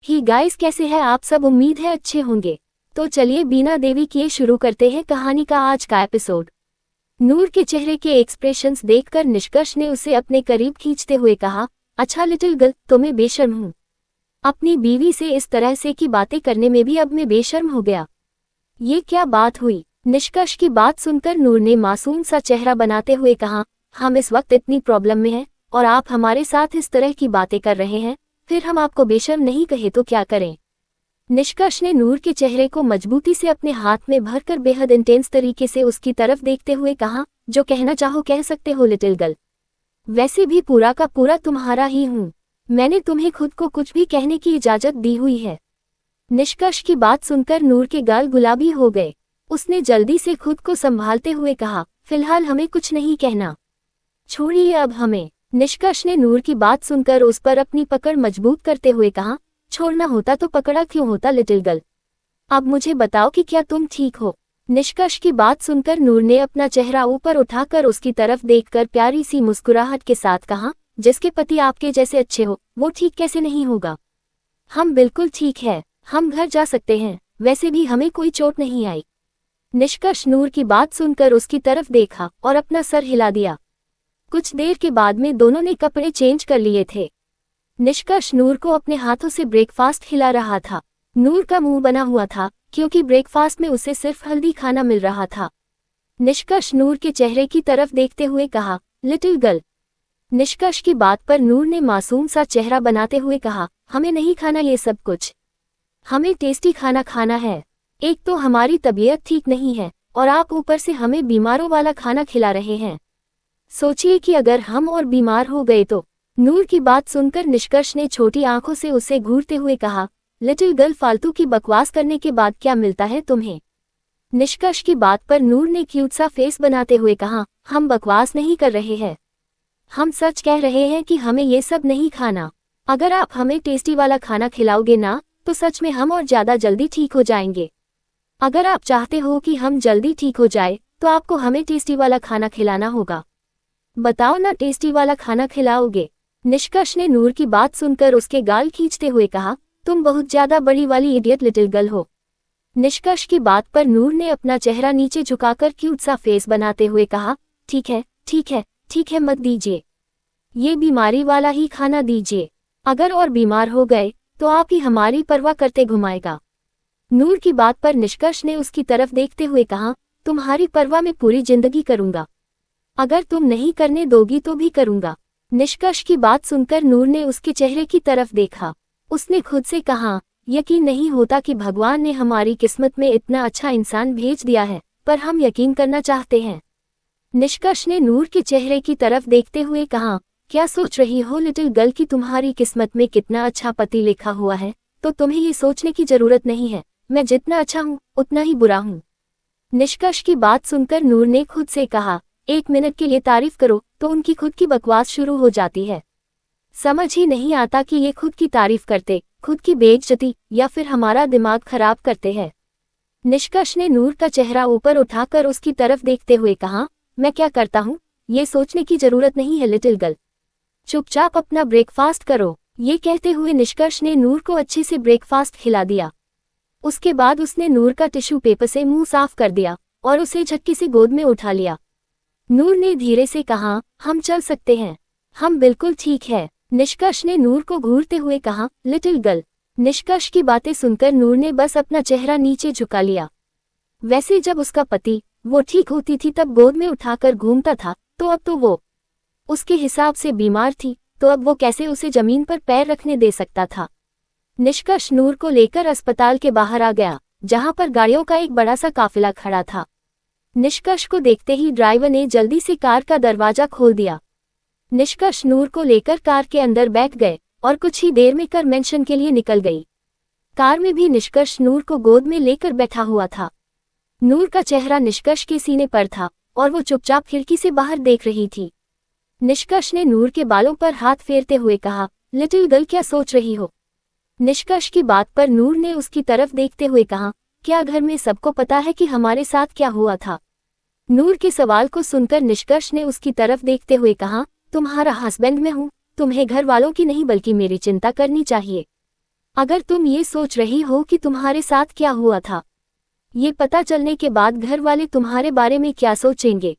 ही guys, कैसे हैं आप सब? उम्मीद है अच्छे होंगे। तो चलिए बिना देरी किए शुरू करते हैं कहानी का आज का एपिसोड। नूर के चेहरे के एक्सप्रेशंस देखकर निष्कर्ष ने उसे अपने करीब खींचते हुए कहा, अच्छा लिटिल गर्ल, तो मैं बेशर्म हूँ। अपनी बीवी से इस तरह से की बातें करने में भी अब मैं बेशर्म हो गया। ये क्या बात हुई? निष्कर्ष की बात सुनकर नूर ने मासूम सा चेहरा बनाते हुए कहा, हम इस वक्त इतनी प्रॉब्लम में हैं और आप हमारे साथ इस तरह की बातें कर रहे हैं, फिर हम आपको बेशर्म नहीं कहे तो क्या करें? निष्कर्ष ने नूर के चेहरे को मजबूती से अपने हाथ में भरकर बेहद इंटेंस तरीके से उसकी तरफ देखते हुए कहा, जो कहना चाहो कह सकते हो लिटिल गर्ल। वैसे भी पूरा का पूरा तुम्हारा ही हूँ। मैंने तुम्हें खुद को कुछ भी कहने की इजाजत दी हुई है। निष्कर्ष की बात सुनकर नूर के गाल गुलाबी हो गए। उसने जल्दी से खुद को संभालते हुए कहा, फिलहाल हमें कुछ नहीं कहना, छोड़िए अब हमें। निष्कर्ष ने नूर की बात सुनकर उस पर अपनी पकड़ मजबूत करते हुए कहा, छोड़ना होता तो पकड़ा क्यों होता लिटिल गर्ल? अब मुझे बताओ कि क्या तुम ठीक हो? निष्कर्ष की बात सुनकर नूर ने अपना चेहरा ऊपर उठाकर उसकी तरफ देखकर प्यारी सी मुस्कुराहट के साथ कहा, जिसके पति आपके जैसे अच्छे हो वो ठीक कैसे नहीं होगा? हम बिल्कुल ठीक है, हम घर जा सकते हैं, वैसे भी हमें कोई चोट नहीं आई। निष्कर्ष नूर की बात सुनकर उसकी तरफ देखा और अपना सर हिला दिया। कुछ देर के बाद में दोनों ने कपड़े चेंज कर लिए थे। निष्कर्ष नूर को अपने हाथों से ब्रेकफास्ट खिला रहा था। नूर का मुंह बना हुआ था क्योंकि ब्रेकफास्ट में उसे सिर्फ हल्दी खाना मिल रहा था। निष्कर्ष नूर के चेहरे की तरफ देखते हुए कहा, लिटिल गर्ल। निष्कर्ष की बात पर नूर ने मासूम सा चेहरा बनाते हुए कहा, हमें नहीं खाना ये सब कुछ, हमें टेस्टी खाना खाना है। एक तो हमारी तबीयत ठीक नहीं है और आप ऊपर से हमें बीमारों वाला खाना खिला रहे हैं। सोचिए कि अगर हम और बीमार हो गए तो। नूर की बात सुनकर निष्कर्ष ने छोटी आंखों से उसे घूरते हुए कहा, लिटिल गर्ल, फालतू की बकवास करने के बाद क्या मिलता है तुम्हें? निष्कर्ष की बात पर नूर ने क्यूट सा फेस बनाते हुए कहा, हम बकवास नहीं कर रहे हैं, हम सच कह रहे हैं कि हमें ये सब नहीं खाना। अगर आप हमें टेस्टी वाला खाना खिलाओगे ना तो सच में हम और ज्यादा जल्दी ठीक हो जाएंगे। अगर आप चाहते हो कि हम जल्दी ठीक हो जाए तो आपको हमें टेस्टी वाला खाना खिलाना होगा। बताओ ना, टेस्टी वाला खाना खिलाओगे? निष्कर्ष ने नूर की बात सुनकर उसके गाल खींचते हुए कहा, तुम बहुत ज्यादा बड़ी वाली इडियट लिटिल गर्ल हो। निष्कर्ष की बात पर नूर ने अपना चेहरा नीचे झुकाकर क्यूट सा फेस बनाते हुए कहा, ठीक है ठीक है ठीक है, मत दीजिए, ये बीमारी वाला ही खाना दीजिए। अगर और बीमार हो गए तो आप ही हमारी परवाह करते घुमाएगा। नूर की बात पर निष्कर्ष ने उसकी तरफ देखते हुए कहा, तुम्हारी परवाह मैं पूरी जिंदगी करूंगा, अगर तुम नहीं करने दोगी तो भी करूंगा। निष्कर्ष की बात सुनकर नूर ने उसके चेहरे की तरफ देखा। उसने खुद से कहा, यकीन नहीं होता कि भगवान ने हमारी किस्मत में इतना अच्छा इंसान भेज दिया है, पर हम यकीन करना चाहते हैं। निष्कर्ष ने नूर के चेहरे की तरफ देखते हुए कहा, क्या सोच रही हो लिटिल गर्ल कि तुम्हारी किस्मत में कितना अच्छा पति लिखा हुआ है? तो तुम्हें ये सोचने की जरूरत नहीं है मैं जितना अच्छा हूँ उतना ही बुरा हूँ। निष्कर्ष की बात सुनकर नूर ने खुद से कहा, एक मिनट के लिए तारीफ करो तो उनकी खुद की बकवास शुरू हो जाती है। समझ ही नहीं आता कि ये खुद की तारीफ करते, खुद की बेइज्जती या फिर हमारा दिमाग खराब करते हैं। निष्कर्ष ने नूर का चेहरा ऊपर उठाकर उसकी तरफ देखते हुए कहा, मैं क्या करता हूँ ये सोचने की जरूरत नहीं है लिटिल गर्ल, चुपचाप अपना ब्रेकफास्ट करो। ये कहते हुए निष्कर्ष ने नूर को अच्छे से ब्रेकफास्ट खिला दिया। उसके बाद उसने नूर का टिश्यू पेपर से मुंह साफ कर दिया और उसे झटके से गोद में उठा लिया। नूर ने धीरे से कहा, हम चल सकते हैं, हम बिल्कुल ठीक है। निष्कर्ष ने नूर को घूरते हुए कहा, लिटिल गर्ल। निष्कर्ष की बातें सुनकर नूर ने बस अपना चेहरा नीचे झुका लिया। वैसे जब उसका पति वो ठीक होती थी तब गोद में उठाकर घूमता था, तो अब तो वो उसके हिसाब से बीमार थी, तो अब वो कैसे उसे जमीन पर पैर रखने दे सकता था। निष्कर्ष नूर को लेकर अस्पताल के बाहर आ गया, जहां पर गाड़ियों का एक बड़ा सा काफिला खड़ा था। निष्कर्ष को देखते ही ड्राइवर ने जल्दी से कार का दरवाजा खोल दिया। निष्कर्ष नूर को लेकर कार के अंदर बैठ गए और कुछ ही देर में कर मेंशन के लिए निकल गई। कार में भी निष्कर्ष नूर को गोद में लेकर बैठा हुआ था। नूर का चेहरा निष्कर्ष के सीने पर था और वो चुपचाप खिड़की से बाहर देख रही थी। निष्कर्ष ने नूर के बालों पर हाथ फेरते हुए कहा, लिटिल गर्ल, क्या सोच रही हो? निष्कर्ष की बात पर नूर ने उसकी तरफ देखते हुए कहा, क्या घर में सबको पता है कि हमारे साथ क्या हुआ था? नूर के सवाल को सुनकर निष्कर्ष ने उसकी तरफ देखते हुए कहा, तुम्हारा हस्बैंड मैं हूँ, तुम्हें घर वालों की नहीं बल्कि मेरी चिंता करनी चाहिए। अगर तुम ये सोच रही हो कि तुम्हारे साथ क्या हुआ था, ये पता चलने के बाद घर वाले तुम्हारे बारे में क्या सोचेंगे,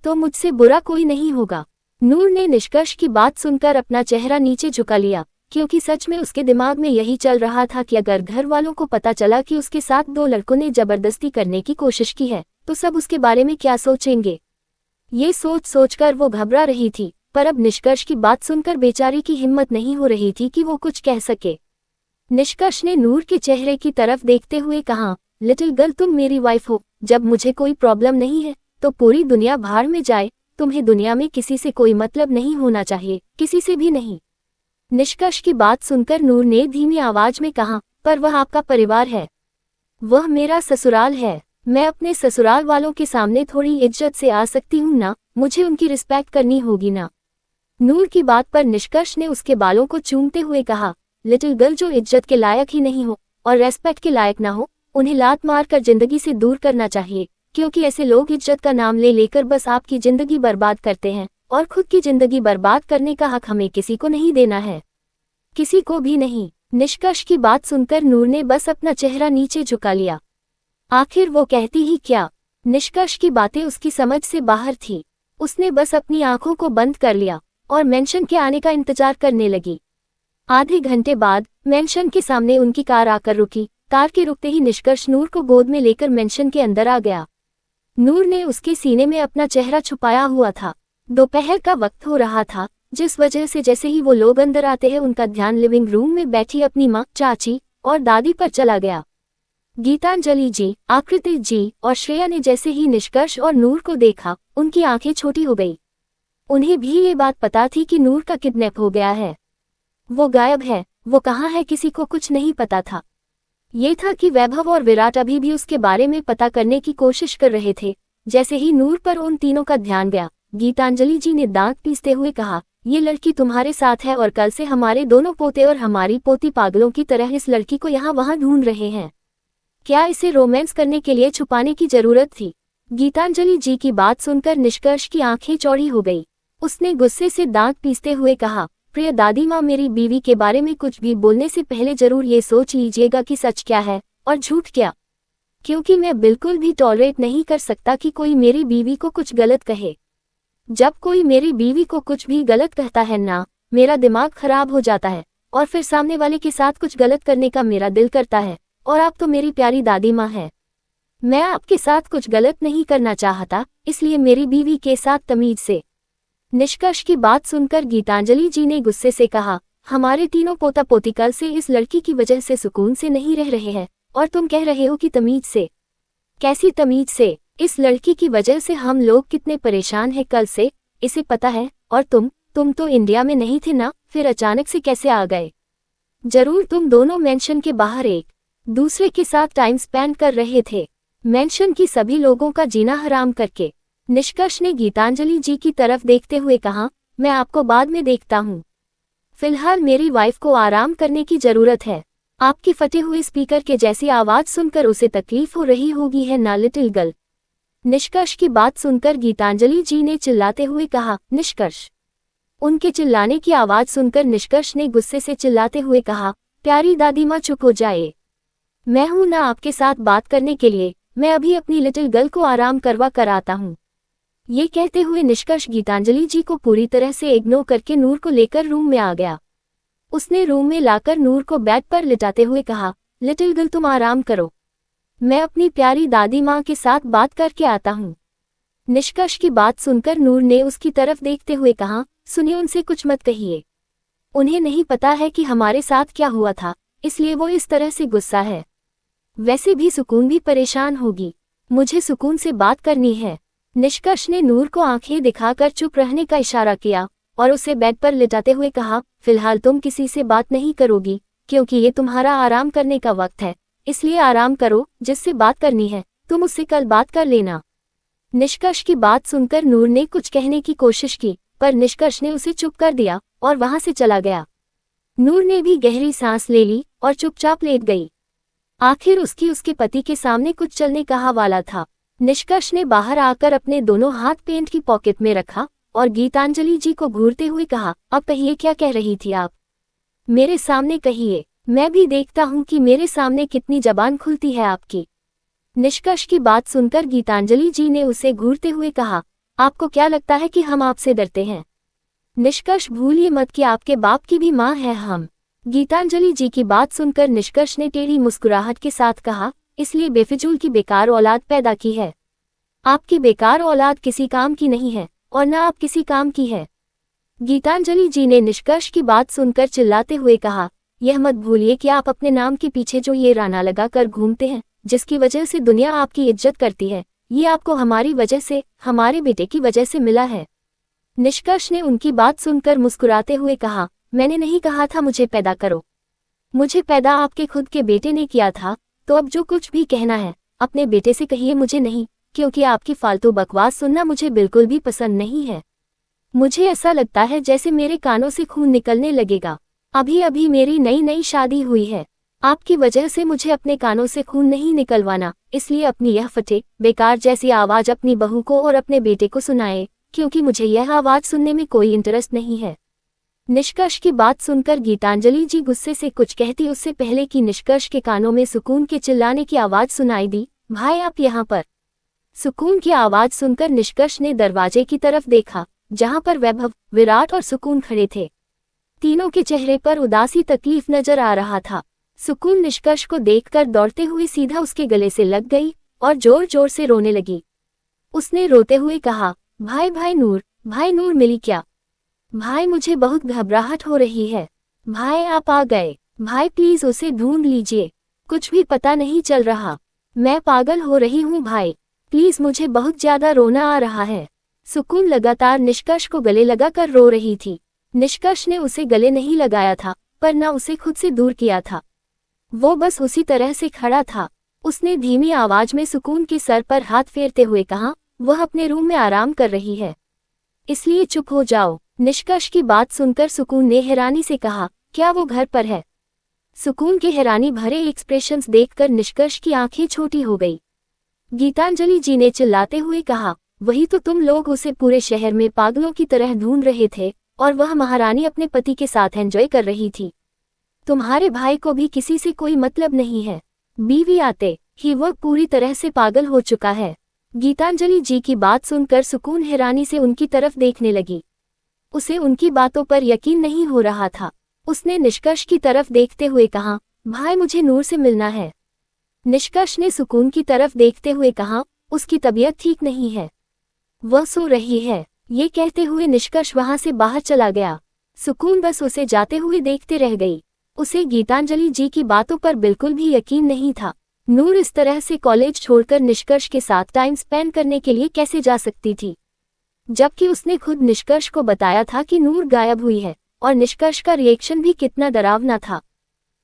तो मुझसे बुरा कोई नहीं होगा। नूर ने निष्कर्ष की बात सुनकर अपना चेहरा नीचे झुका लिया, क्योंकि सच में उसके दिमाग में यही चल रहा था कि अगर घर वालों को पता चला कि उसके साथ 2 लड़कों ने जबरदस्ती करने की कोशिश की है, तो सब उसके बारे में क्या सोचेंगे। ये सोच सोचकर वो घबरा रही थी, पर अब निष्कर्ष की बात सुनकर बेचारी की हिम्मत नहीं हो रही थी कि वो कुछ कह सके। निष्कर्ष ने नूर के चेहरे की तरफ देखते हुए कहा, लिटिल गर्ल, तुम मेरी वाइफ हो। जब मुझे कोई प्रॉब्लम नहीं है तो पूरी दुनिया भाड़ में जाए। तुम्हें दुनिया में किसी से कोई मतलब नहीं होना चाहिए, किसी से भी नहीं। निष्कर्ष की बात सुनकर नूर ने धीमी आवाज में कहा, पर वह आपका परिवार है, वह मेरा ससुराल है। मैं अपने ससुराल वालों के सामने थोड़ी इज्जत से आ सकती हूँ ना, मुझे उनकी रिस्पेक्ट करनी होगी ना। नूर की बात पर निष्कर्ष ने उसके बालों को चूमते हुए कहा, लिटिल गर्ल, जो इज्जत के लायक ही नहीं हो और रेस्पेक्ट के लायक ना हो, उन्हें लात मार कर जिंदगी से दूर करना चाहिए, क्योंकि ऐसे लोग इज्जत का नाम ले लेकर बस आपकी जिंदगी बर्बाद करते हैं, और खुद की जिंदगी बर्बाद करने का हक हमें किसी को नहीं देना है, किसी को भी नहीं। निष्कर्ष की बात सुनकर नूर ने बस अपना चेहरा नीचे झुका लिया। आखिर वो कहती ही क्या। निष्कर्ष की बातें उसकी समझ से बाहर थी। उसने बस अपनी आंखों को बंद कर लिया और मेंशन के आने का इंतजार करने लगी। आधे घंटे बाद मेंशन के सामने उनकी कार आकर रुकी। कार के रुकते ही निष्कर्ष नूर को गोद में लेकर मेंशन के अंदर आ गया। नूर ने उसके सीने में अपना चेहरा छुपाया हुआ था। दोपहर का वक्त हो रहा था, जिस वजह से जैसे ही वो लोग अंदर आते हैं उनका ध्यान लिविंग रूम में बैठी अपनी माँ, चाची और दादी पर चला गया। गीतांजलि जी, आकृति जी और श्रेया ने जैसे ही निष्कर्ष और नूर को देखा, उनकी आंखें छोटी हो गई। उन्हें भी ये बात पता थी कि नूर का किडनैप हो गया है। वो गायब है, वो कहाँ है, किसी को कुछ नहीं पता था। ये था कि वैभव और विराट अभी भी उसके बारे में पता करने की कोशिश कर रहे थे। जैसे ही नूर पर उन तीनों का ध्यान गया, गीतांजलि जी ने दांत पीसते हुए कहा, ये लड़की तुम्हारे साथ है और कल से हमारे दोनों पोते और हमारी पोती पागलों की तरह इस लड़की को यहाँ वहाँ ढूंढ रहे हैं। क्या इसे रोमांस करने के लिए छुपाने की जरूरत थी? गीतांजलि जी की बात सुनकर निष्कर्ष की आंखें चौड़ी हो गई। उसने गुस्से से दांत पीसते हुए कहा, प्रिय दादी माँ, मेरी बीवी के बारे में कुछ भी बोलने से पहले जरूर ये सोच लीजिएगा कि सच क्या है और झूठ क्या, क्योंकि मैं बिल्कुल भी टॉलरेट नहीं कर सकता कि कोई मेरी बीवी को कुछ गलत कहे। जब कोई मेरी बीवी को कुछ भी गलत कहता है ना, मेरा दिमाग खराब हो जाता है और फिर सामने वाले के साथ कुछ गलत करने का मेरा दिल करता है। और आप तो मेरी प्यारी दादी माँ है, मैं आपके साथ कुछ गलत नहीं करना चाहता, इसलिए मेरी बीवी के साथ तमीज से। निष्कर्ष की बात सुनकर गीतांजलि जी ने गुस्से से कहा, हमारे तीनों पोता पोती कल से इस लड़की की वजह से सुकून से नहीं रह रहे हैं और तुम कह रहे हो कि तमीज से? कैसी तमीज से? इस लड़की की वजह से हम लोग कितने परेशान हैं कल से, इसे पता है। और तुम तो इंडिया में नहीं थे ना, फिर अचानक से कैसे आ गए? जरूर तुम दोनों मेंशन के बाहर एक दूसरे के साथ टाइम स्पेंड कर रहे थे, मेंशन की सभी लोगों का जीना हराम करके। निष्कर्ष ने गीतांजलि जी की तरफ देखते हुए कहा, मैं आपको बाद में देखता हूँ, फिलहाल मेरी वाइफ को आराम करने की जरूरत है। आपकी फटे हुए स्पीकर के जैसी आवाज सुनकर उसे तकलीफ हो रही होगी है ना लिटिल गर्ल? निष्कर्ष की बात सुनकर गीतांजलि जी ने चिल्लाते हुए कहा, निष्कर्ष। उनके चिल्लाने की आवाज सुनकर निष्कर्ष ने गुस्से से चिल्लाते हुए कहा, प्यारी दादी माँ चुप हो जाए, मैं हूं ना आपके साथ बात करने के लिए, मैं अभी अपनी लिटिल गर्ल को आराम करवा कर आता हूं। ये कहते हुए निष्कर्ष गीतांजलि जी को पूरी तरह से इग्नोर करके नूर को लेकर रूम में आ गया। उसने रूम में लाकर नूर को बेड पर लिटाते हुए कहा, लिटिल गर्ल तुम आराम करो, मैं अपनी प्यारी दादी माँ के साथ बात करके आता हूँ। निष्कर्ष की बात सुनकर नूर ने उसकी तरफ देखते हुए कहा, सुनिए, उनसे कुछ मत कहिए, उन्हें नहीं पता है कि हमारे साथ क्या हुआ था, इसलिए वो इस तरह से गुस्सा है। वैसे भी सुकून भी परेशान होगी, मुझे सुकून से बात करनी है। निष्कर्ष ने नूर को आंखें दिखाकर चुप रहने का इशारा किया और उसे बेड पर लिटाते हुए कहा, फिलहाल तुम किसी से बात नहीं करोगी, क्योंकि ये तुम्हारा आराम करने का वक्त है, इसलिए आराम करो, जिससे बात करनी है तुम उससे कल बात कर लेना। निष्कर्ष की बात सुनकर नूर ने कुछ कहने की कोशिश की, पर निष्कर्ष ने उसे चुप कर दिया और वहां से चला गया। नूर ने भी गहरी सांस ले ली और चुपचाप लेट गई। आखिर उसके पति के सामने कुछ चलने का हवाला था। निष्कर्ष ने बाहर आकर अपने दोनों हाथ पेंट की पॉकेट में रखा और गीतांजलि जी को घूरते हुए कहा, अब कहिए, क्या कह रही थी आप? मेरे सामने कहिए। मैं भी देखता हूँ कि मेरे सामने कितनी जबान खुलती है आपकी। निष्कर्ष की बात सुनकर गीतांजलि जी ने उसे घूरते हुए कहा, आपको क्या लगता है कि हम आपसे डरते हैं? निष्कर्ष भूलिए मत कि आपके बाप की भी माँ है हम। गीतांजलि जी की बात सुनकर निष्कर्ष ने टेढ़ी मुस्कुराहट के साथ कहा, इसलिए बेफिजूल की बेकार औलाद पैदा की है। आपकी बेकार औलाद किसी काम की नहीं है और न आप किसी काम की है। गीतांजलि जी ने निष्कर्ष की बात सुनकर चिल्लाते हुए कहा, यह मत भूलिए कि आप अपने नाम के पीछे जो ये राना लगा कर घूमते हैं, जिसकी वजह से दुनिया आपकी इज्जत करती है, ये आपको हमारी वजह से, हमारे बेटे की वजह से मिला है। निष्कर्ष ने उनकी बात सुनकर मुस्कुराते हुए कहा, मैंने नहीं कहा था मुझे पैदा करो। मुझे पैदा आपके खुद के बेटे ने किया था, तो अब जो कुछ भी कहना है अपने बेटे से कहिए, मुझे नहीं, क्योंकि आपकी फालतू बकवास सुनना मुझे बिल्कुल भी पसंद नहीं है। मुझे ऐसा लगता है जैसे मेरे कानों से खून निकलने लगेगा। अभी अभी मेरी नई नई शादी हुई है। आपकी वजह से मुझे अपने कानों से खून नहीं निकलवाना, इसलिए अपनी यह फटे बेकार जैसी आवाज अपनी बहू को और अपने बेटे को सुनाए, क्योंकि मुझे यह आवाज सुनने में कोई इंटरेस्ट नहीं है। निष्कर्ष की बात सुनकर गीतांजलि जी गुस्से से कुछ कहती उससे पहले कि निष्कर्ष के कानों में सुकून के चिल्लाने की आवाज सुनाई दी, भाई आप यहाँ पर। सुकून की आवाज सुनकर निष्कर्ष ने दरवाजे की तरफ देखा, जहां पर वैभव, विराट और सुकून खड़े थे। तीनों के चेहरे पर उदासी तकलीफ नजर आ रहा था। सुकून निष्कर्ष को देखकर दौड़ते हुए सीधा उसके गले से लग गई और जोर जोर से रोने लगी। उसने रोते हुए कहा, भाई नूर मिली क्या? भाई मुझे बहुत घबराहट हो रही है। भाई आप आ गए। भाई प्लीज उसे ढूंढ लीजिए, कुछ भी पता नहीं चल रहा। मैं पागल हो रही हूँ भाई, प्लीज मुझे बहुत ज्यादा रोना आ रहा है। सुकून लगातार निष्कर्ष को गले लगाकर रो रही थी। निष्कर्ष ने उसे गले नहीं लगाया था, पर न उसे खुद से दूर किया था। वो बस उसी तरह से खड़ा था। उसने धीमी आवाज में सुकून के सर पर हाथ फेरते हुए कहा, वह अपने रूम में आराम कर रही है, इसलिए चुप हो जाओ। निष्कर्ष की बात सुनकर सुकून ने हैरानी से कहा, क्या वो घर पर है? सुकून के हैरानी भरे एक्सप्रेशंस देखकर निष्कर्ष की आंखें छोटी हो गई। गीतांजलि जी ने चिल्लाते हुए कहा, वही तो तुम लोग उसे पूरे शहर में पागलों की तरह ढूंढ रहे थे और वह महारानी अपने पति के साथ एंजॉय कर रही थी। तुम्हारे भाई को भी किसी से कोई मतलब नहीं है। बीवी आते ही वह पूरी तरह से पागल हो चुका है। गीतांजलि जी की बात सुनकर सुकून हैरानी से उनकी तरफ देखने लगी। उसे उनकी बातों पर यकीन नहीं हो रहा था। उसने निष्कर्ष की तरफ देखते हुए कहा, भाई मुझे नूर से मिलना है। निष्कर्ष ने सुकून की तरफ देखते हुए कहा, उसकी तबीयत ठीक नहीं है, वह सो रही है। ये कहते हुए निष्कर्ष वहां से बाहर चला गया। सुकून बस उसे जाते हुए देखते रह गई। उसे गीतांजलि जी की बातों पर बिल्कुल भी यकीन नहीं था। नूर इस तरह से कॉलेज छोड़कर निष्कर्ष के साथ टाइम स्पेंड करने के लिए कैसे जा सकती थी, जबकि उसने खुद निष्कर्ष को बताया था कि नूर गायब हुई है, और निष्कर्ष का रिएक्शन भी कितना डरावना था।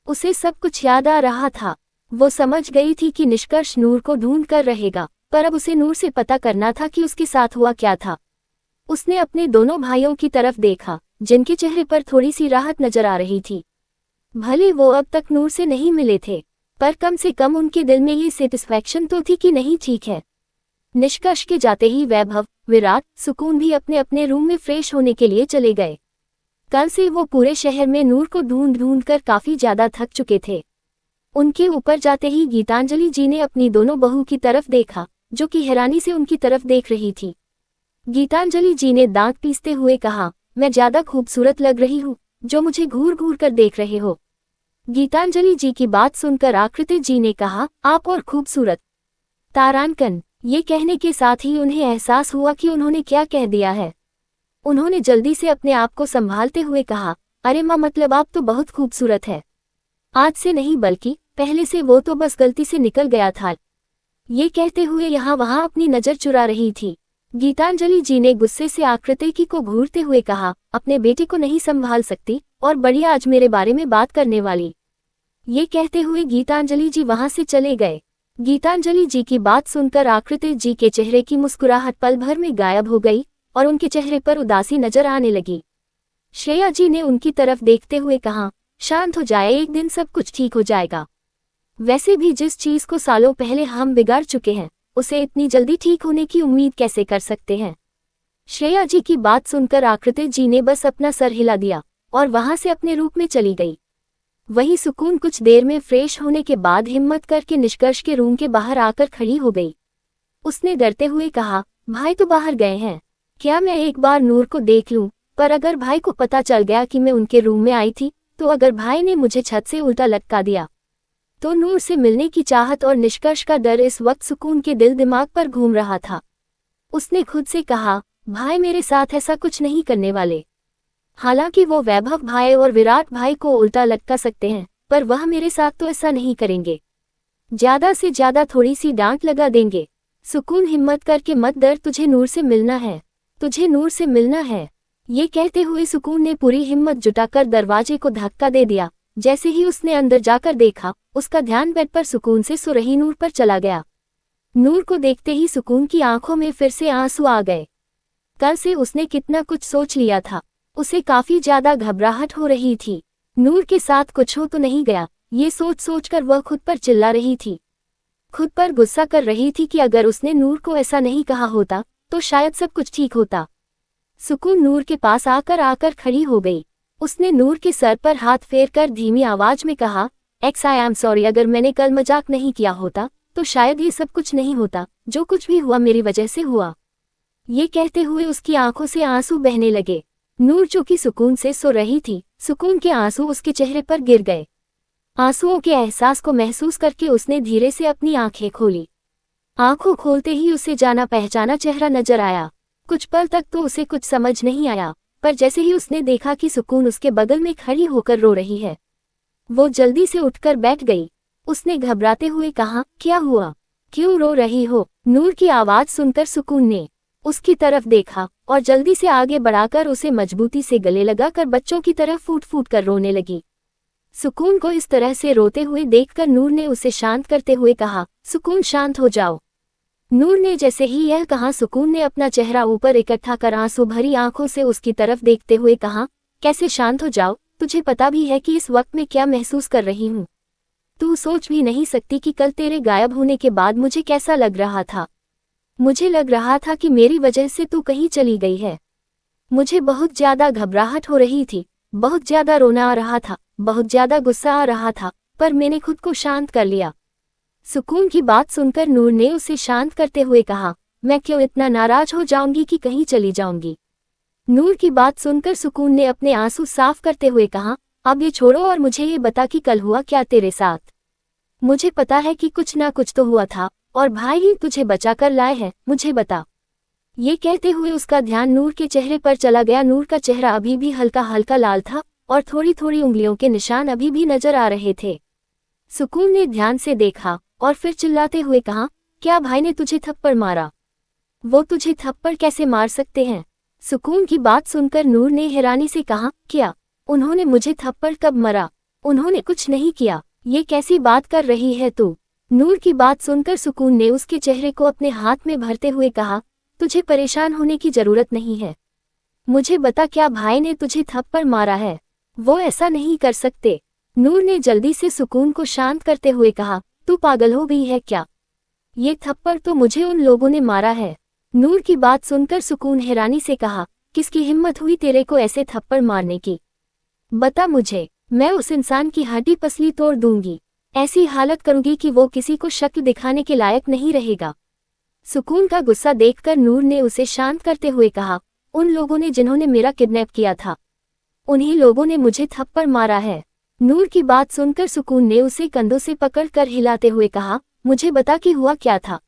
उसे सब कुछ याद आ रहा था। वो समझ गई थी कि निष्कर्ष नूर को ढूंढ कर रहेगा, पर अब उसे नूर से पता करना था कि उसके साथ हुआ क्या था। उसने अपने दोनों भाइयों की तरफ देखा, जिनके चेहरे पर थोड़ी सी राहत नजर आ रही थी। भले वो अब तक नूर से नहीं मिले थे, पर कम से कम उनके दिल में ये सेटिस्फैक्शन तो थी कि नहीं ठीक है। निष्कर्ष के जाते ही वैभव, विराट, सुकून भी अपने अपने रूम में फ्रेश होने के लिए चले गए। कल से वो पूरे शहर में नूर को ढूंढ ढूंढ कर काफी ज्यादा थक चुके थे। उनके ऊपर जाते ही गीतांजलि जी ने अपनी दोनों बहू की तरफ देखा, जो कि हैरानी से उनकी तरफ देख रही थी। गीतांजलि जी ने दांत पीसते हुए कहा, मैं ज्यादा खूबसूरत लग रही हूँ जो मुझे घूर घूर कर देख रहे हो? गीतांजलि जी की बात सुनकर आकृति जी ने कहा, आप और खूबसूरत। तारांकन। ये कहने के साथ ही उन्हें एहसास हुआ कि उन्होंने क्या कह दिया है। उन्होंने जल्दी से अपने आप को संभालते हुए कहा, अरे माँ, मतलब आप तो बहुत खूबसूरत है। आज से नहीं बल्कि पहले से, वो तो बस गलती से निकल गया था। ये कहते हुए यहाँ वहाँ अपनी नजर चुरा रही थी। गीतांजलि जी ने गुस्से से आकृति को घूरते हुए कहा, अपने बेटे को नहीं संभाल सकती और बढ़िया आज मेरे बारे में बात करने वाली। ये कहते हुए गीतांजलि जी वहां से चले गए। गीतांजलि जी की बात सुनकर आकृति जी के चेहरे की मुस्कुराहट पल भर में गायब हो गई और उनके चेहरे पर उदासी नजर आने लगी। श्रेया जी ने उनकी तरफ देखते हुए कहा, शांत हो जाए, एक दिन सब कुछ ठीक हो जाएगा। वैसे भी जिस चीज को सालों पहले हम बिगाड़ चुके हैं, उसे इतनी जल्दी ठीक होने की उम्मीद कैसे कर सकते हैं? श्रेया जी की बात सुनकर आकृति जी ने बस अपना सर हिला दिया और वहां से अपने रूप में चली गई। वही सुकून कुछ देर में फ्रेश होने के बाद हिम्मत करके निष्कर्ष के रूम के बाहर आकर खड़ी हो गई। उसने डरते हुए कहा, भाई तो बाहर गए हैं, क्या मैं एक बार नूर को देख लूं? पर अगर भाई को पता चल गया कि मैं उनके रूम में आई थी, तो अगर भाई ने मुझे छत से उल्टा लटका दिया तो? नूर से मिलने की चाहत और निष्कर्ष का डर इस वक्त सुकून के दिल दिमाग पर घूम रहा था। उसने खुद से कहा, भाई मेरे साथ ऐसा कुछ नहीं करने वाले। हालांकि वो वैभव भाई और विराट भाई को उल्टा लटका सकते हैं, पर वह मेरे साथ तो ऐसा नहीं करेंगे। ज्यादा से ज्यादा थोड़ी सी डांट लगा देंगे। सुकून हिम्मत करके मत डर, तुझे नूर से मिलना है, तुझे नूर से मिलना है। ये कहते हुए सुकून ने पूरी हिम्मत जुटाकर दरवाजे को धक्का दे दिया। जैसे ही उसने अंदर जाकर देखा, उसका ध्यान बेड पर सुकून से सो रही नूर पर चला गया। नूर को देखते ही सुकून की आंखों में फिर से आंसू आ गए। कल से उसने कितना कुछ सोच लिया था, उसे काफी ज्यादा घबराहट हो रही थी। नूर के साथ कुछ हो तो नहीं गया, ये सोच सोचकर वह खुद पर चिल्ला रही थी। खुद पर गुस्सा कर रही थी कि अगर उसने नूर को ऐसा नहीं कहा होता तो शायद सब कुछ ठीक होता। सुकून नूर के पास आकर खड़ी हो गई। उसने नूर के सर पर हाथ फेरकर धीमी आवाज में कहा, आई एम सॉरी, अगर मैंने कल मजाक नहीं किया होता तो शायद ये सब कुछ नहीं होता। जो कुछ भी हुआ मेरी वजह से हुआ। ये कहते हुए उसकी आंखों से आंसू बहने लगे। नूर जो कि सुकून से सो रही थी, सुकून के आंसू उसके चेहरे पर गिर गए। आंसुओं के एहसास को महसूस करके उसने धीरे से अपनी आंखें खोली। आंखों खोलते ही उसे जाना पहचाना चेहरा नजर आया। कुछ पल तक तो उसे कुछ समझ नहीं आया, पर जैसे ही उसने देखा कि सुकून उसके बगल में खड़ी होकर रो रही है, वो जल्दी से उठकर बैठ गई। उसने घबराते हुए कहा, क्या हुआ, क्यों रो रही हो? नूर की आवाज सुनकर सुकून ने उसकी तरफ देखा और जल्दी से आगे बढ़ाकर उसे मजबूती से गले लगाकर बच्चों की तरह फूट फूट कर रोने लगी। सुकून को इस तरह से रोते हुए देखकर नूर ने उसे शांत करते हुए कहा, सुकून शांत हो जाओ। नूर ने जैसे ही यह कहा, सुकून ने अपना चेहरा ऊपर इकट्ठा कर आंसू भरी आंखों से उसकी तरफ देखते हुए कहा, कैसे शांत हो जाओ? तुझे पता भी है कि इस वक्त में क्या महसूस कर रही हूँ? तू सोच भी नहीं सकती कि कल तेरे गायब होने के बाद मुझे कैसा लग रहा था। मुझे लग रहा था कि मेरी वजह से तू कहीं चली गई है। मुझे बहुत ज्यादा घबराहट हो रही थी, बहुत ज्यादा रोना आ रहा था, बहुत ज्यादा गुस्सा आ रहा था, पर मैंने खुद को शांत कर लिया। सुकून की बात सुनकर नूर ने उसे शांत करते हुए कहा, मैं क्यों इतना नाराज हो जाऊंगी कि कहीं चली जाऊंगी? नूर की बात सुनकर सुकून ने अपने आंसू साफ करते हुए कहा, अब ये छोड़ो और मुझे ये बता कि कल हुआ क्या तेरे साथ? मुझे पता है कि कुछ ना कुछ तो हुआ था और भाई ही तुझे बचा कर लाए हैं, मुझे बता। ये कहते हुए उसका ध्यान नूर के चेहरे पर चला गया। नूर का चेहरा अभी भी हल्का हल्का लाल था और थोड़ी थोड़ी उंगलियों के निशान अभी भी नजर आ रहे थे। सुकून ने ध्यान से देखा और फिर चिल्लाते हुए कहा, क्या भाई ने तुझे थप्पड़ मारा? वो तुझे थप्पड़ कैसे मार सकते हैं? सुकून की बात सुनकर नूर ने हैरानी से कहा, क्या उन्होंने मुझे थप्पड़ कब मारा? उन्होंने कुछ नहीं किया, ये कैसी बात कर रही है तू? नूर की बात सुनकर सुकून ने उसके चेहरे को अपने हाथ में भरते हुए कहा, तुझे परेशान होने की जरूरत नहीं है। मुझे बता, क्या भाई ने तुझे थप्पड़ मारा है? वो ऐसा नहीं कर सकते। नूर ने जल्दी से सुकून को शांत करते हुए कहा, तू पागल हो गई है क्या? ये थप्पड़ तो मुझे उन लोगों ने मारा है। नूर की बात सुनकर सुकून हैरानी से कहा, किसकी हिम्मत हुई तेरे को ऐसे थप्पड़ मारने की? बता मुझे, मैं उस इंसान की हड्डी पसली तोड़ दूंगी। ऐसी हालत करूंगी कि वो किसी को शक्ल दिखाने के लायक नहीं रहेगा। सुकून का गुस्सा देखकर नूर ने उसे शांत करते हुए कहा, उन लोगों ने जिन्होंने मेरा किडनैप किया था, उन्हीं लोगों ने मुझे थप्पड़ मारा है। नूर की बात सुनकर सुकून ने उसे कंधों से पकड़कर हिलाते हुए कहा, मुझे बता कि हुआ क्या था?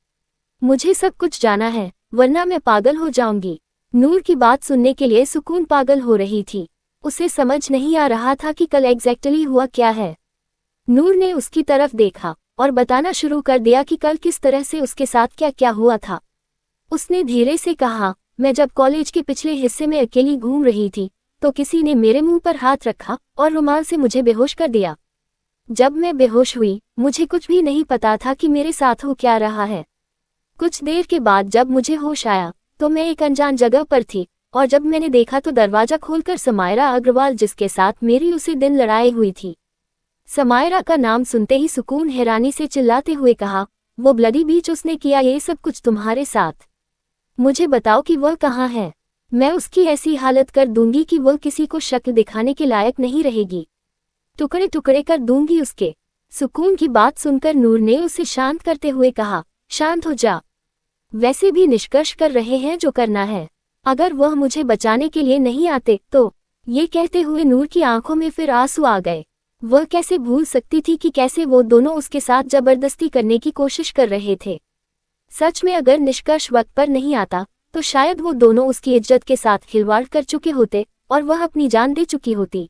मुझे सब कुछ जाना है, वरना मैं पागल हो जाऊंगी। नूर की बात सुनने के लिए सुकून पागल हो रही थी। उसे समझ नहीं आ रहा था कि कल एग्जैक्टली हुआ क्या है। नूर ने उसकी तरफ देखा और बताना शुरू कर दिया कि कल किस तरह से उसके साथ क्या क्या हुआ था। उसने धीरे से कहा, मैं जब कॉलेज के पिछले हिस्से में अकेली घूम रही थी तो किसी ने मेरे मुंह पर हाथ रखा और रुमाल से मुझे बेहोश कर दिया। जब मैं बेहोश हुई, मुझे कुछ भी नहीं पता था कि मेरे साथ हो क्या रहा है। कुछ देर के बाद जब मुझे होश आया तो मैं एक अनजान जगह पर थी और जब मैंने देखा तो दरवाजा खोलकर समायरा अग्रवाल, जिसके साथ मेरी उसी दिन लड़ाई हुई थी। समायरा का नाम सुनते ही सुकून हैरानी से चिल्लाते हुए कहा, वो ब्लडी बीच उसने किया ये सब कुछ तुम्हारे साथ? मुझे बताओ कि वह कहाँ है। मैं उसकी ऐसी हालत कर दूंगी कि वह किसी को शक्ल दिखाने के लायक नहीं रहेगी। टुकड़े टुकड़े कर दूंगी उसके। सुकून की बात सुनकर नूर ने उसे शांत करते हुए कहा, शांत हो जा। वैसे भी निष्कर्ष कर रहे हैं जो करना है। अगर वह मुझे बचाने के लिए नहीं आते तो। ये कहते हुए नूर की आंखों में फिर आंसू आ गए। वह कैसे भूल सकती थी कि कैसे वो दोनों उसके साथ जबरदस्ती करने की कोशिश कर रहे थे। सच में अगर निष्कर्ष वक्त पर नहीं आता तो शायद वो दोनों उसकी इज्जत के साथ खिलवाड़ कर चुके होते और वह अपनी जान दे चुकी होती।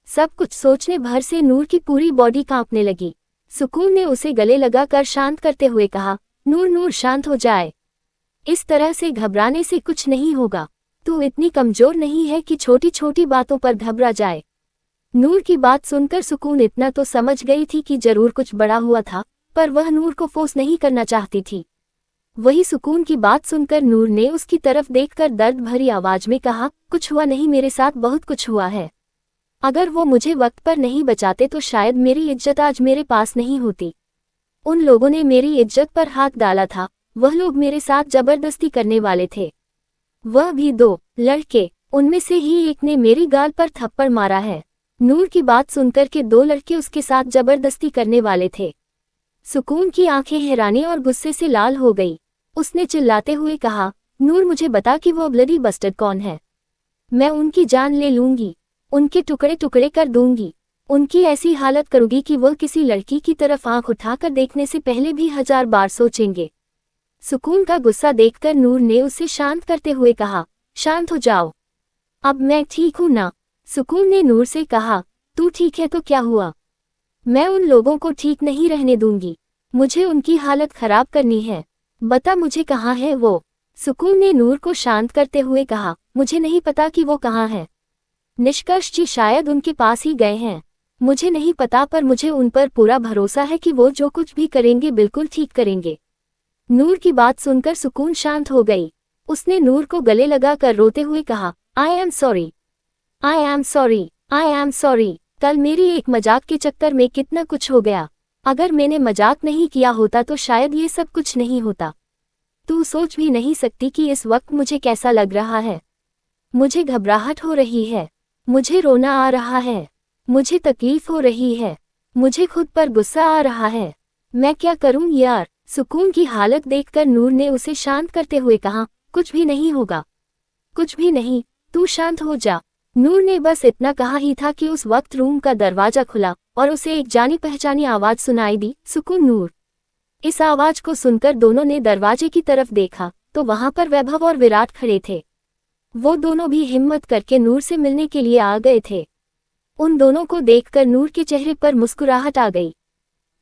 सब कुछ सोचने भर से नूर की पूरी बॉडी कांपने लगी। सुकून ने उसे गले लगाकर शांत करते हुए कहा, नूर नूर शांत हो जाए। इस तरह से घबराने से कुछ नहीं होगा। तू इतनी कमजोर नहीं है कि छोटी छोटी बातों पर घबरा जाए। नूर की बात सुनकर सुकून इतना तो समझ गई थी कि जरूर कुछ बड़ा हुआ था, पर वह नूर को फोर्स नहीं करना चाहती थी। वही सुकून की बात सुनकर नूर ने उसकी तरफ देखकर दर्द भरी आवाज में कहा, कुछ हुआ नहीं, मेरे साथ बहुत कुछ हुआ है। अगर वो मुझे वक्त पर नहीं बचाते तो शायद मेरी इज्जत आज मेरे पास नहीं होती। उन लोगों ने मेरी इज्जत पर हाथ डाला था। वह लोग मेरे साथ जबरदस्ती करने वाले थे। वह भी 2 लड़के। उनमें से ही एक ने मेरी गाल पर थप्पड़ मारा है। नूर की बात सुनकर के 2 लड़के उसके साथ जबरदस्ती करने वाले थे। सुकून की आंखें हैरानी और गुस्से से लाल हो गई। उसने चिल्लाते हुए कहा, नूर मुझे बता कि वो ब्लडी बस्टर्ड कौन है। मैं उनकी जान ले लूंगी, उनके टुकड़े टुकड़े कर दूंगी, उनकी ऐसी हालत करूंगी कि वो किसी लड़की की तरफ आंख उठाकर देखने से पहले भी 1000 बार सोचेंगे। सुकून का गुस्सा देखकर नूर ने उसे शांत करते हुए कहा, शांत हो जाओ। अब मैं ठीक हूं ना? सुकून ने नूर से कहा, तू ठीक है तो क्या हुआ? मैं उन लोगों को ठीक नहीं रहने दूंगी। मुझे उनकी हालत खराब करनी है। बता मुझे कहाँ है वो? सुकून ने नूर को शांत करते हुए कहा, मुझे नहीं पता कि वो कहाँ है। निष्कर्ष जी शायद उनके पास ही गए हैं। मुझे नहीं पता, पर मुझे उन पर पूरा भरोसा है कि वो जो कुछ भी करेंगे बिल्कुल ठीक करेंगे। नूर की बात सुनकर सुकून शांत हो गई। उसने नूर को गले लगाकर रोते हुए कहा, I am sorry, I am sorry, I am sorry. कल मेरी एक मजाक के चक्कर में कितना कुछ हो गया। अगर मैंने मजाक नहीं किया होता तो शायद ये सब कुछ नहीं होता। तू सोच भी नहीं सकती कि इस वक्त मुझे कैसा लग रहा है। मुझे घबराहट हो रही है, मुझे रोना आ रहा है, मुझे तकलीफ हो रही है, मुझे खुद पर गुस्सा आ रहा है। मैं क्या करूं यार? सुकून की हालत देखकर नूर ने उसे शांत करते हुए कहा, कुछ भी नहीं होगा, कुछ भी नहीं, तू शांत हो जा। नूर ने बस इतना कहा ही था कि उस वक्त रूम का दरवाजा खुला और उसे एक जानी पहचानी आवाज सुनाई दी, सुकून नूर। इस आवाज को सुनकर दोनों ने दरवाजे की तरफ देखा तो वहां पर वैभव और विराट खड़े थे। वो दोनों भी हिम्मत करके नूर से मिलने के लिए आ गए थे। उन दोनों को देखकर नूर के चेहरे पर मुस्कुराहट आ गई।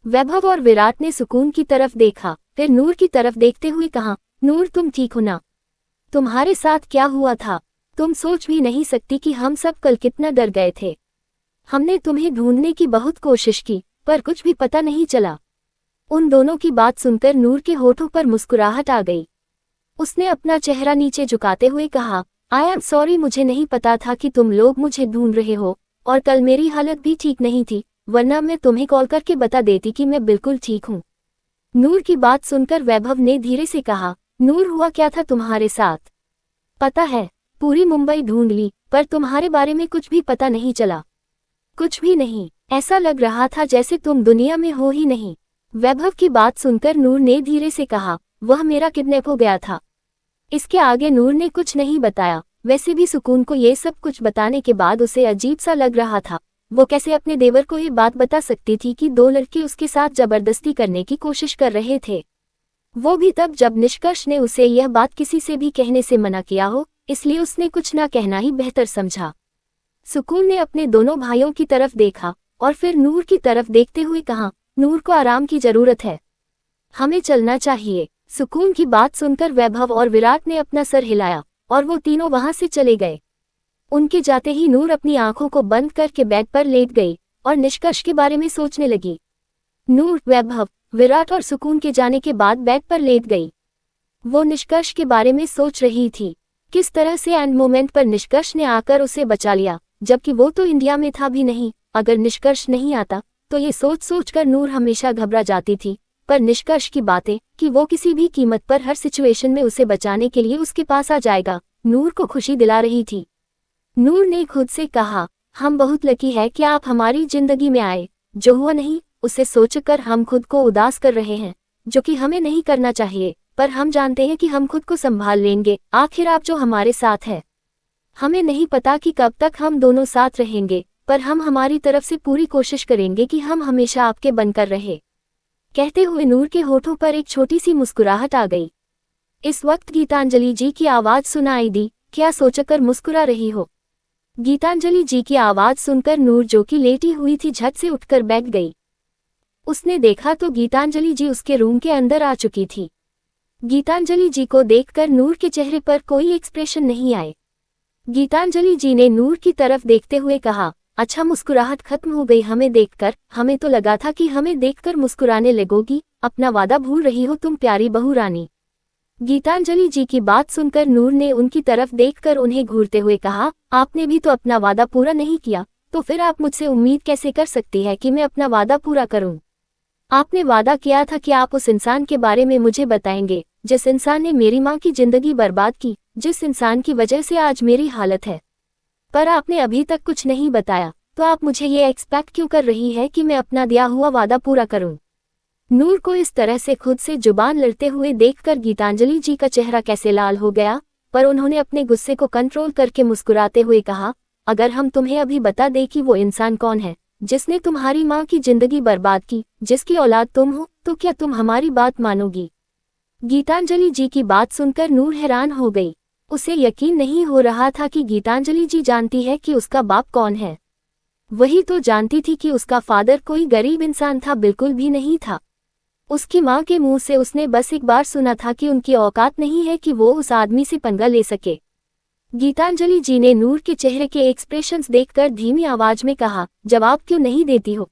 वैभव और विराट ने सुकून की तरफ देखा, फिर नूर की तरफ देखते हुए कहा, नूर तुम ठीक हो ना? तुम्हारे साथ क्या हुआ था? तुम सोच भी नहीं सकती कि हम सब कल कितना डर गए थे। हमने तुम्हें ढूंढने की बहुत कोशिश की पर कुछ भी पता नहीं चला। उन दोनों की बात सुनकर नूर के होठों पर मुस्कुराहट आ गई। उसने अपना चेहरा नीचे झुकाते हुए कहा, आई एम सॉरी, मुझे नहीं पता था कि तुम लोग मुझे ढूंढ रहे हो और कल मेरी हालत भी ठीक नहीं थी, वरना मैं तुम्हें कॉल करके बता देती कि मैं बिल्कुल ठीक हूँ। नूर की बात सुनकर वैभव ने धीरे से कहा, नूर हुआ क्या था तुम्हारे साथ? पता है, पूरी मुंबई ढूंढ ली पर तुम्हारे बारे में कुछ भी पता नहीं चला। कुछ भी नहीं, ऐसा लग रहा था जैसे तुम दुनिया में हो ही नहीं। वैभव की बात सुनकर नूर ने धीरे से कहा, वह मेरा किडनैप हो गया था। इसके आगे नूर ने कुछ नहीं बताया। वैसे भी सुकून को ये सब कुछ बताने के बाद उसे अजीब सा लग रहा था। वो कैसे अपने देवर को ये बात बता सकती थी कि 2 लड़के उसके साथ जबरदस्ती करने की कोशिश कर रहे थे, वो भी तब जब निष्कर्ष ने उसे यह बात किसी से भी कहने से मना किया हो। इसलिए उसने कुछ ना कहना ही बेहतर समझा। सुकून ने अपने दोनों भाइयों की तरफ देखा और फिर नूर की तरफ देखते हुए कहा, नूर को आराम की जरूरत है, हमें चलना चाहिए। सुकून की बात सुनकर वैभव और विराट ने अपना सर हिलाया और वो तीनों वहां से चले गए। उनके जाते ही नूर अपनी आंखों को बंद करके बेड पर लेट गई और निष्कर्ष के बारे में सोचने लगी। नूर, वैभव, विराट और सुकून के जाने के बाद बेड पर लेट गई। वो निष्कर्ष के बारे में सोच रही थी, किस तरह से एंड मोमेंट पर निष्कर्ष ने आकर उसे बचा लिया, जबकि वो तो इंडिया में था भी नहीं। अगर निष्कर्ष नहीं आता तो ये सोच सोचकर नूर हमेशा घबरा जाती थी, पर निष्कर्ष की बातें कि वो किसी भी कीमत पर हर सिचुएशन में उसे बचाने के लिए उसके पास आ जाएगा, नूर को खुशी दिला रही थी। नूर ने खुद से कहा, हम बहुत लकी है कि आप हमारी जिंदगी में आए। जो हुआ नहीं उसे सोचकर हम खुद को उदास कर रहे हैं, जो कि हमें नहीं करना चाहिए, पर हम जानते हैं कि हम खुद को संभाल लेंगे। आखिर आप जो हमारे साथ है। हमें नहीं पता कि कब तक हम दोनों साथ रहेंगे, पर हम हमारी तरफ से पूरी कोशिश करेंगे कि हम हमेशा आपके बनकर रहे। कहते हुए नूर के होठों पर एक छोटी सी मुस्कुराहट आ गई। इस वक्त गीतांजलि जी की आवाज सुनाई दी। क्या सोचकर मुस्कुरा रही हो? गीतांजलि जी की आवाज सुनकर नूर, जो कि लेटी हुई थी, झट से उठकर बैठ गई। उसने देखा तो गीतांजलि जी उसके रूम के अंदर आ चुकी थी। गीतांजलि जी को देखकर नूर के चेहरे पर कोई एक्सप्रेशन नहीं आए। गीतांजलि जी ने नूर की तरफ देखते हुए कहा, अच्छा, मुस्कुराहट खत्म हो गई हमें देखकर। हमें तो लगा था कि हमें देखकर मुस्कुराने लगोगी। अपना वादा भूल रही हो तुम प्यारी बहू रानी। गीतांजलि जी की बात सुनकर नूर ने उनकी तरफ देखकर उन्हें घूरते हुए कहा, आपने भी तो अपना वादा पूरा नहीं किया, तो फिर आप मुझसे उम्मीद कैसे कर सकती है कि मैं अपना वादा पूरा करूं? आपने वादा किया था कि आप उस इंसान के बारे में मुझे बताएंगे, जिस इंसान ने मेरी माँ की जिंदगी बर्बाद की, जिस इंसान की वजह से आज मेरी हालत है। पर आपने अभी तक कुछ नहीं बताया, तो आप मुझे ये एक्सपेक्ट क्यों कर रही है कि मैं अपना दिया हुआ वादा पूरा करूं? नूर को इस तरह से खुद से जुबान लड़ते हुए देखकर गीतांजलि जी का चेहरा कैसे लाल हो गया, पर उन्होंने अपने गुस्से को कंट्रोल करके मुस्कुराते हुए कहा, अगर हम तुम्हें अभी बता दें कि वो इंसान कौन है जिसने तुम्हारी माँ की जिंदगी बर्बाद की, जिसकी औलाद तुम हो, तो क्या तुम हमारी बात मानोगी? गीतांजलि जी की बात सुनकर नूर हैरान हो गई। उसे यकीन नहीं हो रहा था कि गीतांजलि जी जानती है कि उसका बाप कौन है। वही तो जानती थी कि उसका फादर कोई गरीब इंसान था, बिल्कुल भी नहीं था। उसकी माँ के मुंह से उसने बस एक बार सुना था कि उनकी औकात नहीं है कि वो उस आदमी से पंगा ले सके। गीतांजलि जी ने नूर के चेहरे के एक्सप्रेशंस देखकर धीमी आवाज में कहा, जवाब क्यों नहीं देती हो?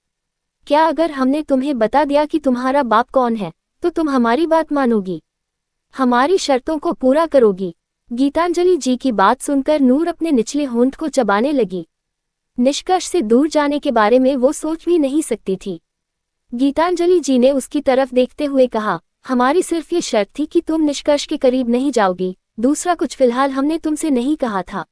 क्या अगर हमने तुम्हें बता दिया कि तुम्हारा बाप कौन है, तो तुम हमारी बात मानोगी, हमारी शर्तों को पूरा करोगी? गीतांजलि जी की बात सुनकर नूर अपने निचले होंठ को चबाने लगी। निष्कर्ष से दूर जाने के बारे में वो सोच भी नहीं सकती थी। गीतांजलि जी ने उसकी तरफ देखते हुए कहा, हमारी सिर्फ ये शर्त थी कि तुम निष्कर्ष के करीब नहीं जाओगी, दूसरा कुछ फिलहाल हमने तुमसे नहीं कहा था।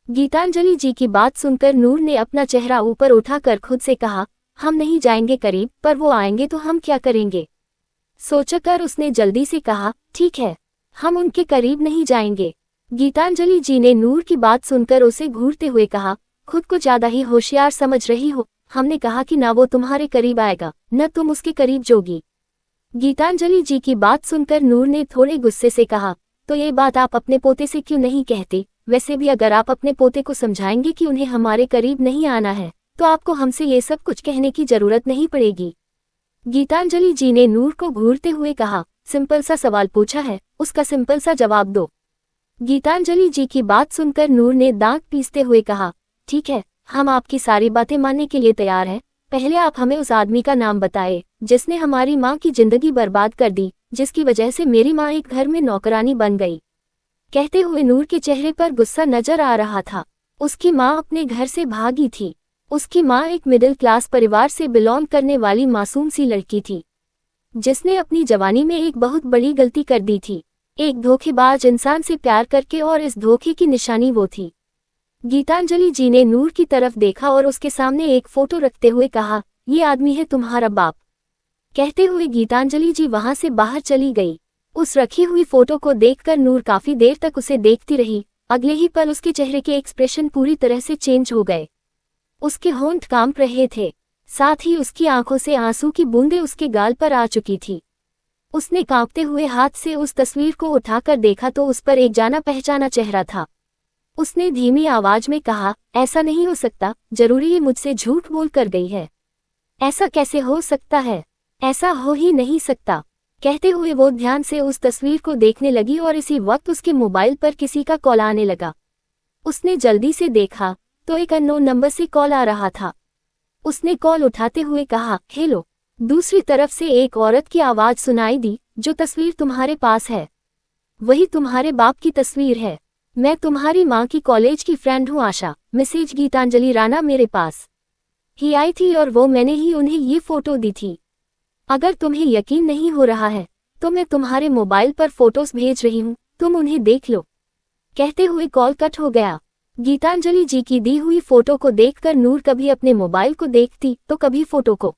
गीतांजलि जी की बात सुनकर नूर ने अपना चेहरा ऊपर उठाकर खुद से कहा, हम नहीं जाएंगे करीब, पर वो आएंगे तो हम क्या करेंगे? सोचकर उसने जल्दी से कहा, ठीक है, हम उनके करीब नहीं जाएंगे। गीतांजलि जी ने नूर की बात सुनकर उसे घूरते हुए कहा, खुद को ज्यादा ही होशियार समझ रही हो। हमने कहा कि ना वो तुम्हारे करीब आएगा, न तुम उसके करीब जोगी। गीतांजलि जी की बात सुनकर नूर ने थोड़े गुस्से से कहा, तो ये बात आप अपने पोते से क्यों नहीं कहते? वैसे भी अगर आप अपने पोते को समझाएंगे कि उन्हें हमारे करीब नहीं आना है, तो आपको हमसे ये सब कुछ कहने की जरूरत नहीं पड़ेगी। गीतांजलि जी ने नूर को घूरते हुए कहा, सिंपल सा सवाल पूछा है, उसका सिंपल सा जवाब दो। गीतांजलि जी की बात सुनकर नूर ने दांत पीसते हुए कहा, ठीक है, हम आपकी सारी बातें मानने के लिए तैयार हैं। पहले आप हमें उस आदमी का नाम बताएं जिसने हमारी माँ की जिंदगी बर्बाद कर दी, जिसकी वजह से मेरी माँ एक घर में नौकरानी बन गई। कहते हुए नूर के चेहरे पर गुस्सा नजर आ रहा था। उसकी माँ अपने घर से भागी थी। उसकी माँ एक मिडिल क्लास परिवार से बिलोंग करने वाली मासूम सी लड़की थी, जिसने अपनी जवानी में एक बहुत बड़ी गलती कर दी थी, एक धोखेबाज इंसान से प्यार करके, और इस धोखे की निशानी वो थी। गीतांजलि जी ने नूर की तरफ देखा और उसके सामने एक फोटो रखते हुए कहा, ये आदमी है तुम्हारा बाप। कहते हुए गीतांजलि जी वहां से बाहर चली गई। उस रखी हुई फोटो को देखकर नूर काफी देर तक उसे देखती रही। अगले ही पल उसके चेहरे के एक्सप्रेशन पूरी तरह से चेंज हो गए। उसके होंठ कांप रहे थे, साथ ही उसकी आंखों से आंसू की बूंदें उसके गाल पर आ चुकी थी। उसने कांपते हुए हाथ से उस तस्वीर को उठाकर देखा तो उस पर एक जाना पहचाना चेहरा था। उसने धीमी आवाज में कहा, ऐसा नहीं हो सकता, जरूरी ये मुझसे झूठ बोल कर गई है। ऐसा कैसे हो सकता है? ऐसा हो ही नहीं सकता। कहते हुए वो ध्यान से उस तस्वीर को देखने लगी और इसी वक्त उसके मोबाइल पर किसी का कॉल आने लगा। उसने जल्दी से देखा तो एक अननोन नंबर से कॉल आ रहा था। उसने कॉल उठाते हुए कहा, हेलो। दूसरी तरफ से एक औरत की आवाज सुनाई दी, जो तस्वीर तुम्हारे पास है वही तुम्हारे बाप की तस्वीर है। मैं तुम्हारी माँ की कॉलेज की फ्रेंड हूँ आशा। मैसेज गीतांजलि राणा मेरे पास ही आई थी और वो मैंने ही उन्हें ये फोटो दी थी। अगर तुम्हें यकीन नहीं हो रहा है तो मैं तुम्हारे मोबाइल पर फोटोज भेज रही हूँ, तुम उन्हें देख लो। कहते हुए कॉल कट हो गया। गीतांजलि जी की दी हुई फोटो को देखकर नूर कभी अपने मोबाइल को देखती तो कभी फोटो को।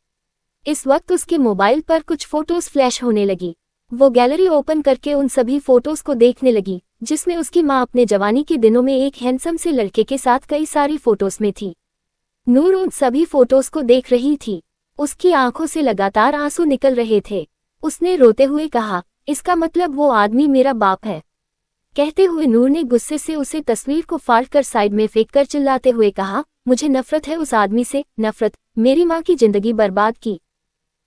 इस वक्त उसके मोबाइल पर कुछ फोटोज फ्लैश होने लगी। वो गैलरी ओपन करके उन सभी फोटोज को देखने लगी, जिसमें उसकी माँ अपने जवानी के दिनों में एक हैंडसम से लड़के के साथ कई सारी फोटोज में थी। नूर उन सभी फोटोज को देख रही थी। उसकी आंखों से लगातार आंसू निकल रहे थे। उसने रोते हुए कहा, इसका मतलब वो आदमी मेरा बाप है। कहते हुए नूर ने गुस्से से उसे तस्वीर को फाड़कर साइड में फेंककर चिल्लाते हुए कहा, मुझे नफरत है उस आदमी से, नफरत। मेरी माँ की जिंदगी बर्बाद की।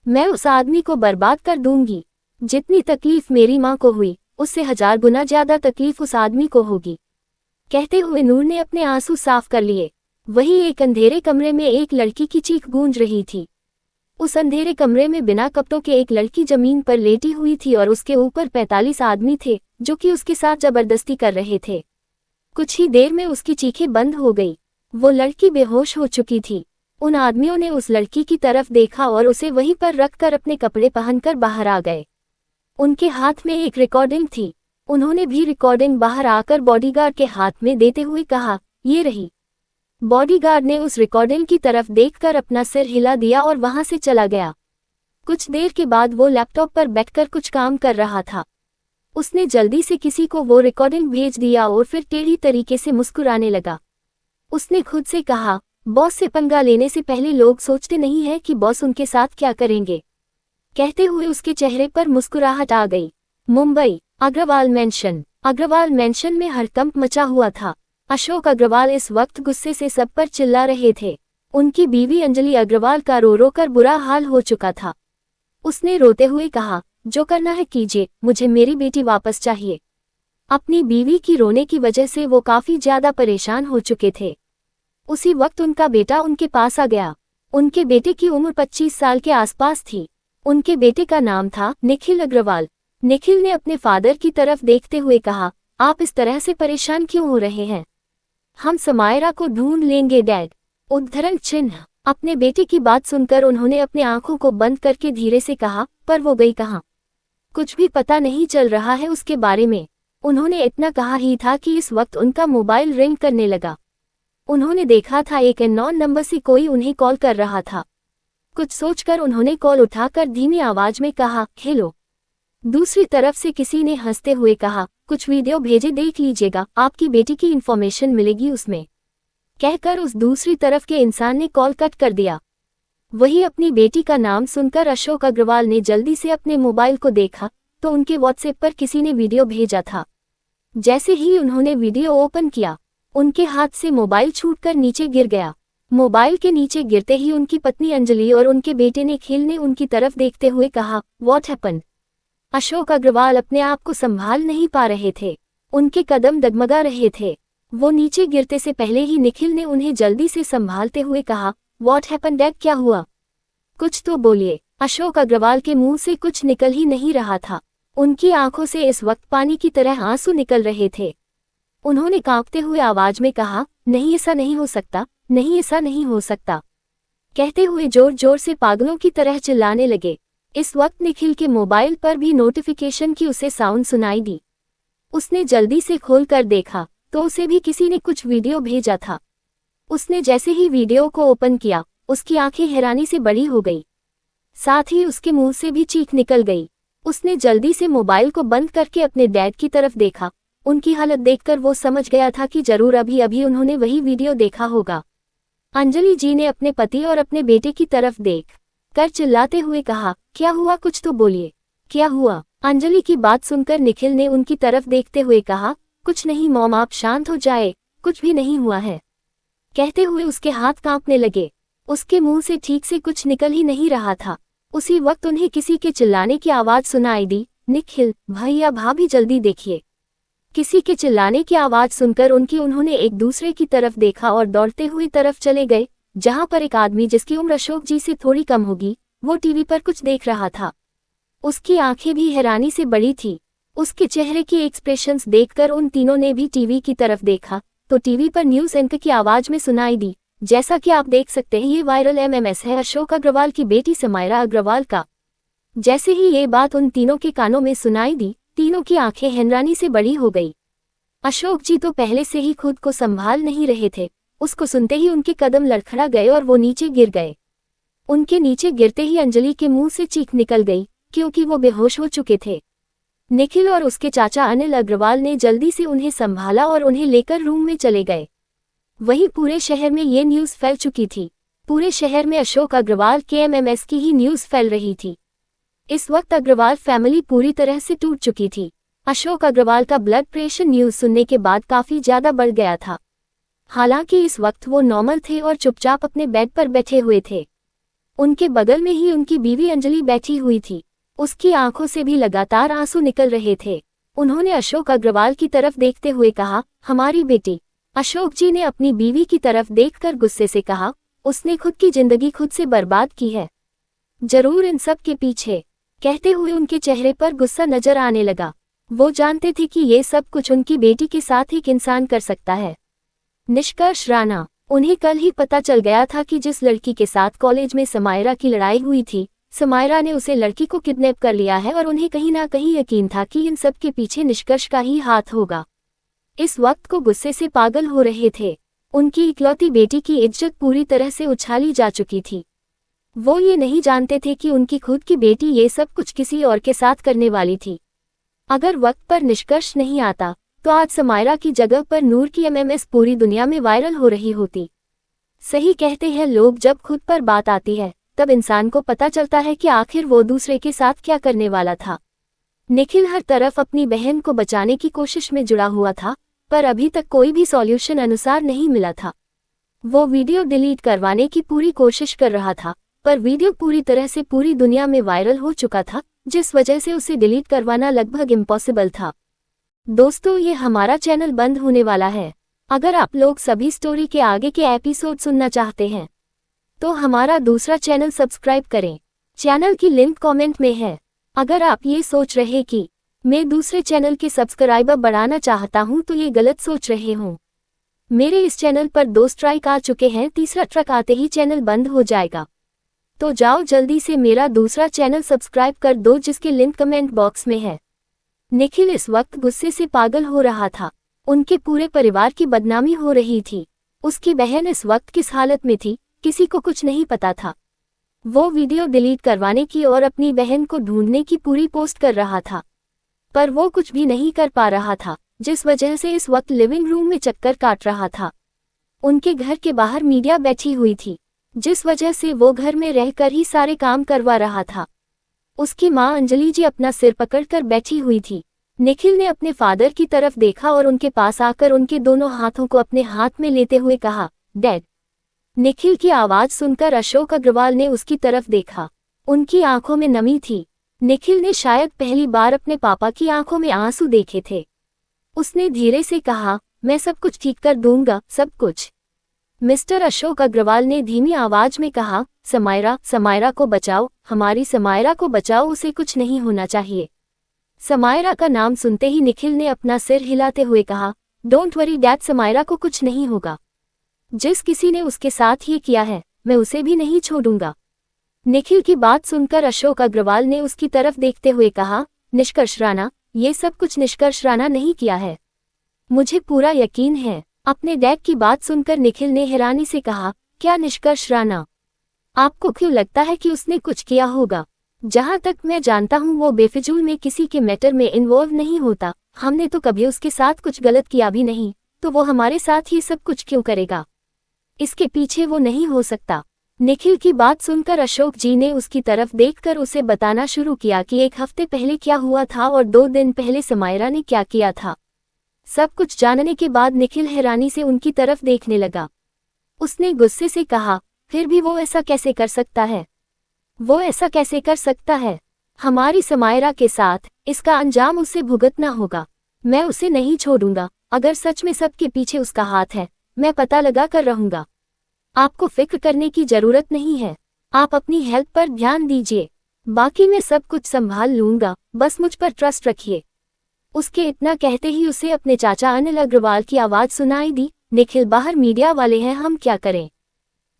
मैं उस आदमी को बर्बाद कर दूंगी। जितनी तकलीफ मेरी माँ को हुई, उससे 1000 गुना ज्यादा तकलीफ उस आदमी को होगी। कहते हुए नूर ने अपने आंसू साफ कर लिए। वहीं एक अंधेरे कमरे में एक लड़की की चीख गूंज रही थी। उस अंधेरे कमरे में बिना कपड़ों के एक लड़की जमीन पर लेटी हुई थी और उसके ऊपर 45 आदमी थे, जो कि उसके साथ जबरदस्ती कर रहे थे। कुछ ही देर में उसकी चीखें बंद हो गई। वो लड़की बेहोश हो चुकी थी। उन आदमियों ने उस लड़की की तरफ देखा और उसे वहीं पर रखकर अपने कपड़े पहनकर बाहर आ गए। उनके हाथ में एक रिकॉर्डिंग थी। उन्होंने भी रिकॉर्डिंग बाहर आकर बॉडीगार्ड के हाथ में देते हुए कहा, ये रही। बॉडीगार्ड ने उस रिकॉर्डिंग की तरफ देखकर अपना सिर हिला दिया और वहां से चला गया। कुछ देर के बाद वो लैपटॉप पर बैठकर कुछ काम कर रहा था। उसने जल्दी से किसी को वो रिकॉर्डिंग भेज दिया और फिर टेढ़ी तरीके से मुस्कुराने लगा। उसने खुद से कहा, बॉस से पंगा लेने से पहले लोग सोचते नहीं हैं कि बॉस उनके साथ क्या करेंगे। कहते हुए उसके चेहरे पर मुस्कुराहट आ गई। मुंबई, अग्रवाल मेंशन में हड़कंप मचा हुआ था। अशोक अग्रवाल इस वक्त गुस्से से सब पर चिल्ला रहे थे। उनकी बीवी अंजलि अग्रवाल का रो रो कर बुरा हाल हो चुका था। उसने रोते हुए कहा, जो करना है कीजिए, मुझे मेरी बेटी वापस चाहिए। अपनी बीवी की रोने की वजह से वो काफी ज्यादा परेशान हो चुके थे। उसी वक्त उनका बेटा उनके पास आ गया। उनके बेटे की उम्र 25 साल के आसपास थी। उनके बेटे का नाम था निखिल अग्रवाल। निखिल ने अपने फादर की तरफ देखते हुए कहा, आप इस तरह से परेशान क्यों हो रहे हैं? हम समायरा को ढूंढ लेंगे डैड। उद्धरण चिन्ह। अपने बेटे की बात सुनकर उन्होंने अपने आंखों को बंद करके धीरे से कहा, पर वो गई कहाँ? कुछ भी पता नहीं चल रहा है उसके बारे में। उन्होंने इतना कहा ही था कि इस वक्त उनका मोबाइल रिंग करने लगा। उन्होंने देखा था एक अननोन नंबर से कोई उन्हें कॉल कर रहा था। कुछ सोचकर उन्होंने कॉल उठाकर धीमी आवाज में कहा, हेलो। दूसरी तरफ से किसी ने हंसते हुए कहा, कुछ वीडियो भेजे, देख लीजिएगा, आपकी बेटी की इन्फॉर्मेशन मिलेगी उसमें। कहकर उस दूसरी तरफ के इंसान ने कॉल कट कर दिया। वही अपनी बेटी का नाम सुनकर अशोक अग्रवाल ने जल्दी से अपने मोबाइल को देखा तो उनके व्हाट्सएप पर किसी ने वीडियो भेजा था। जैसे ही उन्होंने वीडियो ओपन किया, उनके हाथ से मोबाइल छूटकर नीचे गिर गया। मोबाइल के नीचे गिरते ही उनकी पत्नी अंजलि और उनके बेटे निखिल ने उनकी तरफ देखते हुए कहा, व्हाट हैपेंड? अशोक अग्रवाल अपने आप को संभाल नहीं पा रहे थे। उनके कदम डगमगा रहे थे। वो नीचे गिरते से पहले ही निखिल ने उन्हें जल्दी से संभालते हुए कहा, व्हाट हैपेंड डैड, क्या हुआ? कुछ तो बोलिए। अशोक अग्रवाल के मुंह से कुछ निकल ही नहीं रहा था। उनकी आंखों से इस वक्त पानी की तरह आंसू निकल रहे थे। उन्होंने कांपते हुए आवाज में कहा, नहीं, ऐसा नहीं हो सकता, नहीं, ऐसा नहीं हो सकता। कहते हुए जोर जोर से पागलों की तरह चिल्लाने लगे। इस वक्त निखिल के मोबाइल पर भी नोटिफिकेशन की उसे साउंड सुनाई दी। उसने जल्दी से खोलकर देखा तो उसे भी किसी ने कुछ वीडियो भेजा था। उसने जैसे ही वीडियो को ओपन किया, उसकी आंखें हैरानी से बड़ी हो गई। साथ ही उसके मुंह से भी चीख निकल गई। उसने जल्दी से मोबाइल को बंद करके अपने डैड की तरफ देखा। उनकी हालत देखकर वो समझ गया था कि जरूर अभी अभी उन्होंने वही वीडियो देखा होगा। अंजलि जी ने अपने पति और अपने बेटे की तरफ देख कर चिल्लाते हुए कहा, क्या हुआ, कुछ तो बोलिए, क्या हुआ? अंजलि की बात सुनकर निखिल ने उनकी तरफ देखते हुए कहा, कुछ नहीं मॉम, आप शांत हो जाए, कुछ भी नहीं हुआ है। कहते हुए उसके हाथ कांपने लगे। उसके मुंह से ठीक से कुछ निकल ही नहीं रहा था। उसी वक्त उन्हें किसी के चिल्लाने की आवाज सुनाई दी, निखिल, भैया, भाभी, जल्दी देखिए। किसी के चिल्लाने की आवाज सुनकर उन्होंने एक दूसरे की तरफ देखा और दौड़ते हुए तरफ चले गए, जहां पर एक आदमी जिसकी उम्र अशोक जी से थोड़ी कम होगी, वो टीवी पर कुछ देख रहा था। उसकी आंखें भी हैरानी से बड़ी थी। उसके चेहरे की एक्सप्रेशंस देखकर उन तीनों ने भी टीवी की तरफ देखा तो टीवी पर न्यूज एंकर की आवाज में सुनाई दी, जैसा कि आप देख सकते हैं ये वायरल एमएमएस है अशोक अग्रवाल की बेटी समायरा अग्रवाल का। जैसे ही ये बात उन तीनों के कानों में सुनाई दी, तीनों की आंखें हैरानी से बड़ी हो गई। अशोक जी तो पहले से ही खुद को संभाल नहीं रहे थे। उसको सुनते ही उनके कदम लड़खड़ा गए और वो नीचे गिर गए। उनके नीचे गिरते ही अंजलि के मुंह से चीख निकल गई, क्योंकि वो बेहोश हो चुके थे। निखिल और उसके चाचा अनिल अग्रवाल ने जल्दी से उन्हें संभाला और उन्हें लेकर रूम में चले गए। वहीं पूरे शहर में ये न्यूज़ फैल चुकी थी। पूरे शहर में अशोक अग्रवाल के एमएमएस की ही न्यूज़ फैल रही थी। इस वक्त अग्रवाल फैमिली पूरी तरह से टूट चुकी थी। अशोक अग्रवाल का ब्लड प्रेशर न्यूज़ सुनने के बाद काफी ज्यादा बढ़ गया था। हालांकि इस वक्त वो नॉर्मल थे और चुपचाप अपने बेड पर बैठे हुए थे। उनके बगल में ही उनकी बीवी अंजलि बैठी हुई थी। उसकी आंखों से भी लगातार आंसू निकल रहे थे। उन्होंने अशोक अग्रवाल की तरफ देखते हुए कहा, हमारी बेटी। अशोक जी ने अपनी बीवी की तरफ देखकर गुस्से से कहा, उसने खुद की जिंदगी खुद से बर्बाद की है, जरूर इन सब के पीछे। कहते हुए उनके चेहरे पर गुस्सा नजर आने लगा। वो जानते थे कि ये सब कुछ उनकी बेटी के साथ एक इंसान कर सकता है। निष्कर्ष राणा। उन्हें कल ही पता चल गया था कि जिस लड़की के साथ कॉलेज में समायरा की लड़ाई हुई थी, समायरा ने उसे लड़की को किडनैप कर लिया है और उन्हें कहीं ना कहीं यकीन था कि इन सब के पीछे निष्कर्ष का ही हाथ होगा। इस वक्त को गुस्से से पागल हो रहे थे। उनकी इकलौती बेटी की इज्जत पूरी तरह से उछाली जा चुकी थी। वो ये नहीं जानते थे कि उनकी खुद की बेटी ये सब कुछ किसी और के साथ करने वाली थी। अगर वक्त पर निष्कर्ष नहीं आता तो आज समायरा की जगह पर नूर की एमएमएस पूरी दुनिया में वायरल हो रही होती। सही कहते हैं लोग, जब खुद पर बात आती है तब इंसान को पता चलता है कि आखिर वो दूसरे के साथ क्या करने वाला था। निखिल हर तरफ अपनी बहन को बचाने की कोशिश में जुड़ा हुआ था, पर अभी तक कोई भी सॉल्यूशन अनुसार नहीं मिला था। वो वीडियो डिलीट करवाने की पूरी कोशिश कर रहा था, पर वीडियो पूरी तरह से पूरी दुनिया में वायरल हो चुका था, जिस वजह से उसे डिलीट करवाना लगभग इम्पॉसिबल था। दोस्तों, ये हमारा चैनल बंद होने वाला है। अगर आप लोग सभी स्टोरी के आगे के एपिसोड सुनना चाहते हैं तो हमारा दूसरा चैनल सब्सक्राइब करें। चैनल की लिंक कमेंट में है। अगर आप ये सोच रहे कि मैं दूसरे चैनल के सब्सक्राइबर बढ़ाना चाहता हूं तो ये गलत सोच रहे हों। मेरे इस चैनल पर 2 स्ट्राइक आ चुके हैं, तीसरा ट्रक आते ही चैनल बंद हो जाएगा। तो जाओ जल्दी से मेरा दूसरा चैनल सब्सक्राइब कर दो, जिसके लिंक कमेंट बॉक्स में है। निखिल इस वक्त गुस्से से पागल हो रहा था। उनके पूरे परिवार की बदनामी हो रही थी। उसकी बहन इस वक्त किस हालत में थी, किसी को कुछ नहीं पता था। वो वीडियो डिलीट करवाने की और अपनी बहन को ढूंढने की पूरी पोस्ट कर रहा था, पर वो कुछ भी नहीं कर पा रहा था, जिस वजह से इस वक्त लिविंग रूम में चक्कर काट रहा था। उनके घर के बाहर मीडिया बैठी हुई थी, जिस वजह से वो घर में रहकर ही सारे काम करवा रहा था। उसकी माँ अंजलि जी अपना सिर पकड़कर बैठी हुई थी। निखिल ने अपने फादर की तरफ देखा और उनके पास आकर उनके दोनों हाथों को अपने हाथ में लेते हुए कहा, डैड। निखिल की आवाज सुनकर अशोक अग्रवाल ने उसकी तरफ देखा। उनकी आंखों में नमी थी। निखिल ने शायद पहली बार अपने पापा की आंखों में आंसू देखे थे। उसने धीरे से कहा, मैं सब कुछ ठीक कर दूंगा, सब कुछ। मिस्टर अशोक अग्रवाल ने धीमी आवाज में कहा, समायरा को बचाओ, हमारी समायरा को बचाओ, उसे कुछ नहीं होना चाहिए। समायरा का नाम सुनते ही निखिल ने अपना सिर हिलाते हुए कहा, डोंट वरी डैड, समायरा को कुछ नहीं होगा। जिस किसी ने उसके साथ ये किया है, मैं उसे भी नहीं छोड़ूंगा। निखिल की बात सुनकर अशोक अग्रवाल ने उसकी तरफ देखते हुए कहा, निष्कर्ष राणा, ये सब कुछ निष्कर्ष राणा नहीं किया है, मुझे पूरा यकीन है। अपने डैड की बात सुनकर निखिल ने हैरानी से कहा, क्या निष्कर्ष राणा? आपको क्यों लगता है कि उसने कुछ किया होगा? जहां तक मैं जानता हूं वो बेफिजूल में किसी के मैटर में इन्वॉल्व नहीं होता। हमने तो कभी उसके साथ कुछ गलत किया भी नहीं, तो वो हमारे साथ ये सब कुछ क्यों करेगा? इसके पीछे वो नहीं हो सकता। निखिल की बात सुनकर अशोक जी ने उसकी तरफ देखकर उसे बताना शुरू किया कि 1 हफ्ते पहले क्या हुआ था और 2 दिन पहले समायरा ने क्या किया था। सब कुछ जानने के बाद निखिल हैरानी से उनकी तरफ देखने लगा। उसने गुस्से से कहा, फिर भी वो ऐसा कैसे कर सकता है? वो ऐसा कैसे कर सकता है? हमारी समायरा के साथ इसका अंजाम उसे भुगतना होगा। मैं उसे नहीं छोड़ूंगा। अगर सच में सबके पीछे उसका हाथ है, मैं पता लगा कर रहूंगा। आपको फिक्र करने की जरूरत नहीं है। आप अपनी हेल्थ पर ध्यान दीजिए, बाकी मैं सब कुछ संभाल लूंगा, बस मुझ पर ट्रस्ट रखिए। उसके इतना कहते ही उसे अपने चाचा अनिल अग्रवाल की आवाज सुनाई दी, निखिल बाहर मीडिया वाले हैं, हम क्या करें?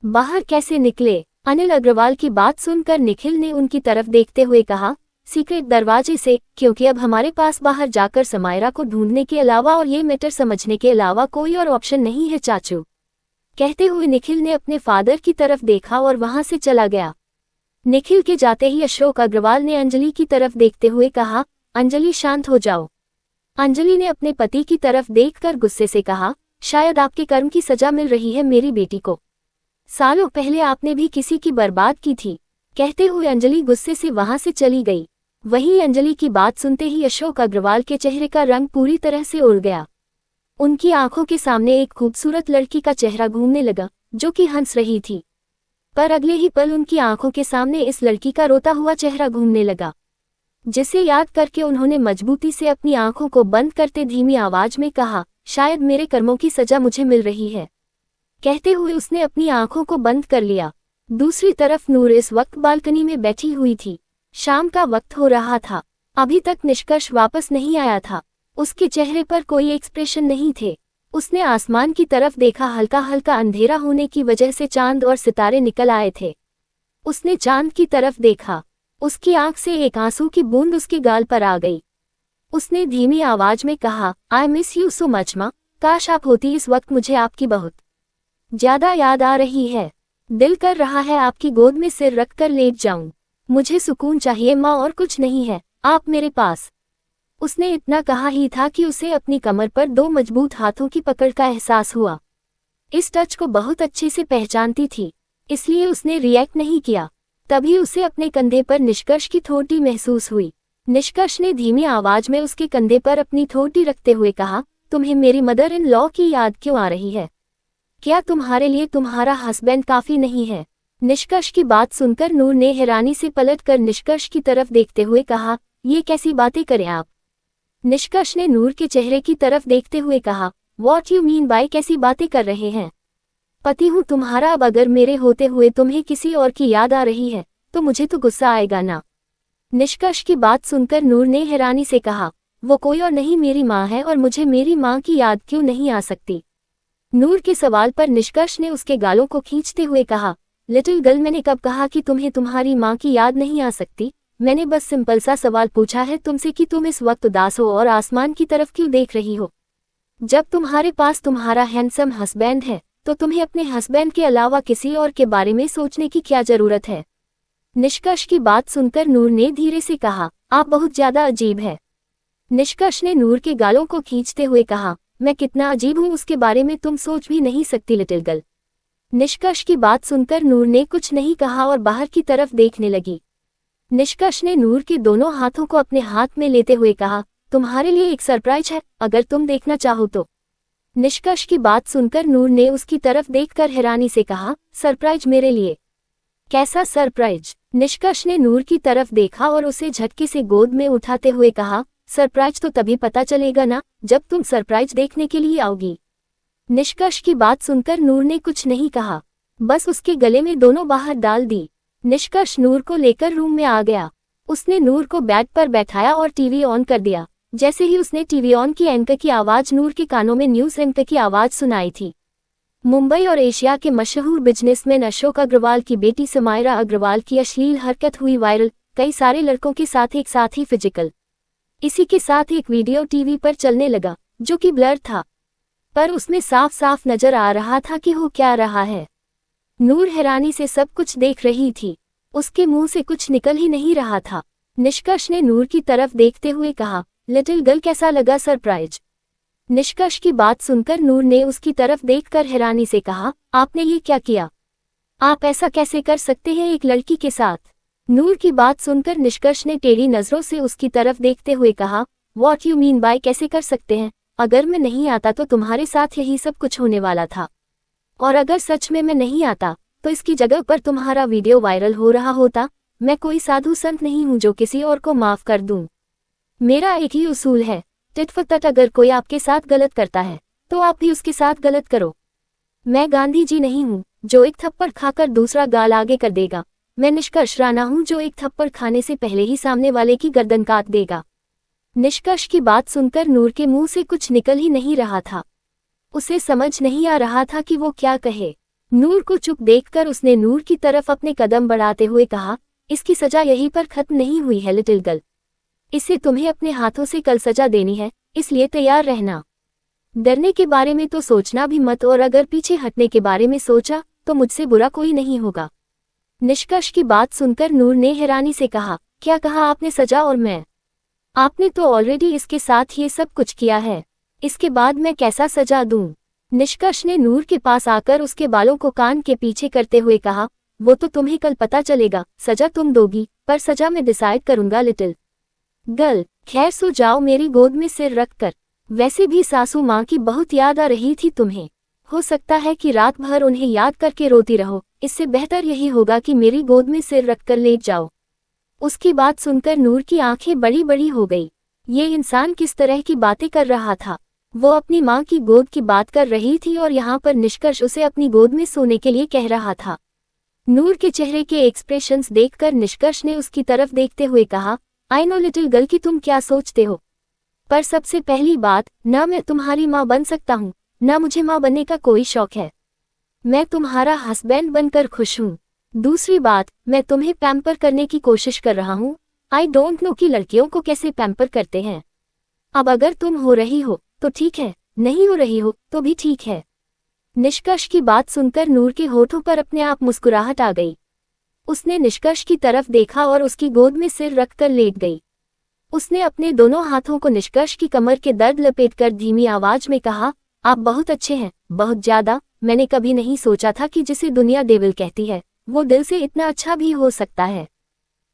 बाहर कैसे निकले? अनिल अग्रवाल की बात सुनकर निखिल ने उनकी तरफ देखते हुए कहा, सीक्रेट दरवाजे से, क्योंकि अब हमारे पास बाहर जाकर समायरा को ढूंढने के अलावा और ये मैटर समझने के अलावा कोई और ऑप्शन नहीं है चाचू। कहते हुए निखिल ने अपने फादर की तरफ देखा और वहां से चला गया। निखिल के जाते ही अशोक अग्रवाल ने अंजलि की तरफ देखते हुए कहा, अंजलि शांत हो जाओ। अंजलि ने अपने पति की तरफ देखकर गुस्से से कहा, शायद आपके कर्म की सजा मिल रही है मेरी बेटी को। सालों पहले आपने भी किसी की बर्बाद की थी। कहते हुए अंजलि गुस्से से वहां से चली गई। वहीं अंजलि की बात सुनते ही अशोक अग्रवाल के चेहरे का रंग पूरी तरह से उड़ गया। उनकी आंखों के सामने एक खूबसूरत लड़की का चेहरा घूमने लगा जो कि हंस रही थी, पर अगले ही पल उनकी आंखों के सामने इस लड़की का रोता हुआ चेहरा घूमने लगा, जिसे याद करके उन्होंने मजबूती से अपनी आंखों को बंद करते धीमी आवाज में कहा, शायद मेरे कर्मों की सजा मुझे मिल रही है। कहते हुए उसने अपनी आंखों को बंद कर लिया। दूसरी तरफ नूर इस वक्त बालकनी में बैठी हुई थी। शाम का वक्त हो रहा था। अभी तक निष्कर्ष वापस नहीं आया था। उसके चेहरे पर कोई एक्सप्रेशन नहीं थे। उसने आसमान की तरफ देखा। हल्का हल्का अंधेरा होने की वजह से चांद और सितारे निकल आए थे। उसने चांद की तरफ देखा। उसकी आंख से एक आंसू की बूंद उसके गाल पर आ गई। उसने धीमी आवाज में कहा, I miss you so much माँ। काश आप होती। इस वक्त मुझे आपकी बहुत ज्यादा याद आ रही है। दिल कर रहा है आपकी गोद में सिर रखकर लेट जाऊं। मुझे सुकून चाहिए माँ, और कुछ नहीं है आप मेरे पास। उसने इतना कहा ही था कि उसे अपनी कमर पर दो मजबूत हाथों की पकड़ का एहसास हुआ। इस टच को बहुत अच्छे से पहचानती थी, इसलिए उसने रिएक्ट नहीं किया। तभी उसे अपने कंधे पर निष्कर्ष की ठोटी महसूस हुई। निष्कर्ष ने धीमी आवाज में उसके कंधे पर अपनी ठोटी रखते हुए कहा, तुम्हें मेरी मदर इन लॉ की याद क्यों आ रही है? क्या तुम्हारे लिए तुम्हारा हस्बैंड काफी नहीं है? निष्कर्ष की बात सुनकर नूर ने हैरानी से पलटकर निष्कर्ष की तरफ देखते हुए कहा, ये कैसी बातें करें आप? निष्कर्ष ने नूर के चेहरे की तरफ देखते हुए कहा, व्हाट यू मीन बाय कैसी बातें कर रहे हैं? पति हूँ तुम्हारा। अब अगर मेरे होते हुए तुम्हें किसी और की याद आ रही है तो मुझे तो गुस्सा आएगा ना। निष्कर्ष की बात सुनकर नूर ने हैरानी से कहा, वो कोई और नहीं मेरी माँ है, और मुझे मेरी माँ की याद क्यों नहीं आ सकती? नूर के सवाल पर निष्कर्ष ने उसके गालों को खींचते हुए कहा, लिटिल गर्ल, मैंने कब कहा कि तुम्हें तुम्हारी माँ की याद नहीं आ सकती? मैंने बस सिंपल सा सवाल पूछा है तुमसे कि तुम इस वक्त उदास हो और आसमान की तरफ क्यों देख रही हो? जब तुम्हारे पास तुम्हारा हैंडसम हस्बैंड है तो तुम्हें अपने हस्बैंड के अलावा किसी और के बारे में सोचने की क्या जरूरत है? निष्कर्ष की बात सुनकर नूर ने धीरे से कहा, आप बहुत ज्यादा अजीब है। निष्कर्ष ने नूर के गालों को खींचते हुए कहा, मैं कितना अजीब हूँ उसके बारे में तुम सोच भी नहीं सकती लिटिल गर्ल। निष्कर्ष की बात सुनकर नूर ने कुछ नहीं कहा और बाहर की तरफ देखने लगी। निष्कर्ष ने नूर के दोनों हाथों को अपने हाथ में लेते हुए कहा, तुम्हारे लिए एक सरप्राइज है, अगर तुम देखना चाहो तो। निष्कर्ष की बात सुनकर नूर ने उसकी तरफ देखकर हैरानी से कहा, सरप्राइज मेरे लिए? कैसा सरप्राइज? निष्कर्ष ने नूर की तरफ देखा और उसे झटके से गोद में उठाते हुए कहा, सरप्राइज तो तभी पता चलेगा ना जब तुम सरप्राइज देखने के लिए आओगी। निष्कर्ष की बात सुनकर नूर ने कुछ नहीं कहा, बस उसके गले में दोनों बाहर डाल दी। निष्कर्ष नूर को लेकर रूम में आ गया। उसने नूर को बेड पर बैठाया और टीवी ऑन कर दिया। जैसे ही उसने टीवी ऑन की, एंकर की आवाज नूर के कानों में न्यूज एंकर की आवाज सुनाई थी। मुंबई और एशिया के मशहूर बिजनेसमैन अशोक अग्रवाल की बेटी समायरा अग्रवाल की अश्लील हरकत हुई वायरल, कई सारे लड़कों के साथ एक साथ ही फिजिकल। इसी के साथ एक वीडियो टीवी पर चलने लगा जो कि ब्लर था, पर उसमें साफ साफ नजर आ रहा था कि हो क्या रहा है। नूर हैरानी से सब कुछ देख रही थी। उसके मुंह से कुछ निकल ही नहीं रहा था। निष्कर्ष ने नूर की तरफ देखते हुए कहा, लिटिल गर्ल कैसा लगा सरप्राइज? निष्कर्ष की बात सुनकर नूर ने उसकी तरफ देखकर हैरानी से कहा, आपने ये क्या किया? आप ऐसा कैसे कर सकते हैं एक लड़की के साथ? नूर की बात सुनकर निष्कर्ष ने टेढ़ी नजरों से उसकी तरफ देखते हुए कहा, व्हाट यू मीन बाय कैसे कर सकते हैं? अगर मैं नहीं आता तो तुम्हारे साथ यही सब कुछ होने वाला था, और अगर सच में मैं नहीं आता तो इसकी जगह पर तुम्हारा वीडियो वायरल हो रहा होता। मैं कोई साधु संत नहीं हूं जो किसी और को माफ कर दूं। मेरा एक ही उसूल है, टिट फॉर टैट। अगर कोई आपके साथ गलत करता है तो आप भी उसके साथ गलत करो। मैं गांधी जी नहीं हूं जो एक थप्पड़ खाकर दूसरा गाल आगे कर देगा। मैं निष्कर्ष राणा हूं जो एक थप्पड़ खाने से पहले ही सामने वाले की गर्दन काट देगा। निष्कर्ष की बात सुनकर नूर के मुंह से कुछ निकल ही नहीं रहा था। उसे समझ नहीं आ रहा था कि वो क्या कहे। नूर को चुप देखकर उसने नूर की तरफ अपने कदम बढ़ाते हुए कहा, इसकी सजा यहीं पर खत्म नहीं हुई है लिटिल गर्ल। इसे तुम्हें अपने हाथों से कल सजा देनी है, इसलिए तैयार रहना। डरने के बारे में तो सोचना भी मत, और अगर पीछे हटने के बारे में सोचा तो मुझसे बुरा कोई नहीं होगा। निष्कर्ष की बात सुनकर नूर ने हैरानी से कहा, क्या कहा आपने सजा? और मैं? आपने तो ऑलरेडी इसके साथ ये सब कुछ किया है, इसके बाद मैं कैसा सजा दूं? निष्कर्ष ने नूर के पास आकर उसके बालों को कान के पीछे करते हुए कहा, वो तो तुम्हें कल पता चलेगा, सजा तुम दोगी पर सजा मैं डिसाइड करूंगा लिटिल गर्ल। खैर सो जाओ मेरी गोद में सिर रख कर। वैसे भी सासू माँ की बहुत याद आ रही थी तुम्हें, हो सकता है कि रात भर उन्हें याद करके रोती रहो, इससे बेहतर यही होगा कि मेरी गोद में सिर रखकर लेट जाओ। उसकी बात सुनकर नूर की आंखें बड़ी बड़ी हो गई। ये इंसान किस तरह की बातें कर रहा था? वो अपनी माँ की गोद की बात कर रही थी और यहाँ पर निष्कर्ष उसे अपनी गोद में सोने के लिए कह रहा था। नूर के चेहरे के एक्सप्रेशंस देखकर निष्कर्ष ने उसकी तरफ देखते हुए कहा, आई नो लिटिल गर्ल कि तुम क्या सोचते हो, पर सबसे पहली बात, ना मैं तुम्हारी माँ बन सकता हूँ, ना मुझे माँ बनने का कोई शौक है। मैं तुम्हारा हस्बैंड बनकर खुश हूँ। दूसरी बात, मैं तुम्हें पैम्पर करने की कोशिश कर रहा हूँ। आई डोंट नो कि लड़कियों को कैसे पैम्पर करते हैं। अब अगर तुम हो रही हो तो ठीक है, नहीं हो रही हो तो भी ठीक है। निष्कर्ष की बात सुनकर नूर के होठों पर अपने आप मुस्कुराहट आ गई। उसने निष्कर्ष की तरफ देखा और उसकी गोद में सिर रखकर लेट गई। उसने अपने दोनों हाथों को निष्कर्ष की कमर के दर्द लपेटकर धीमी आवाज में कहा, आप बहुत अच्छे हैं, बहुत ज्यादा। मैंने कभी नहीं सोचा था कि जिसे दुनिया डेविल कहती है वो दिल से इतना अच्छा भी हो सकता है।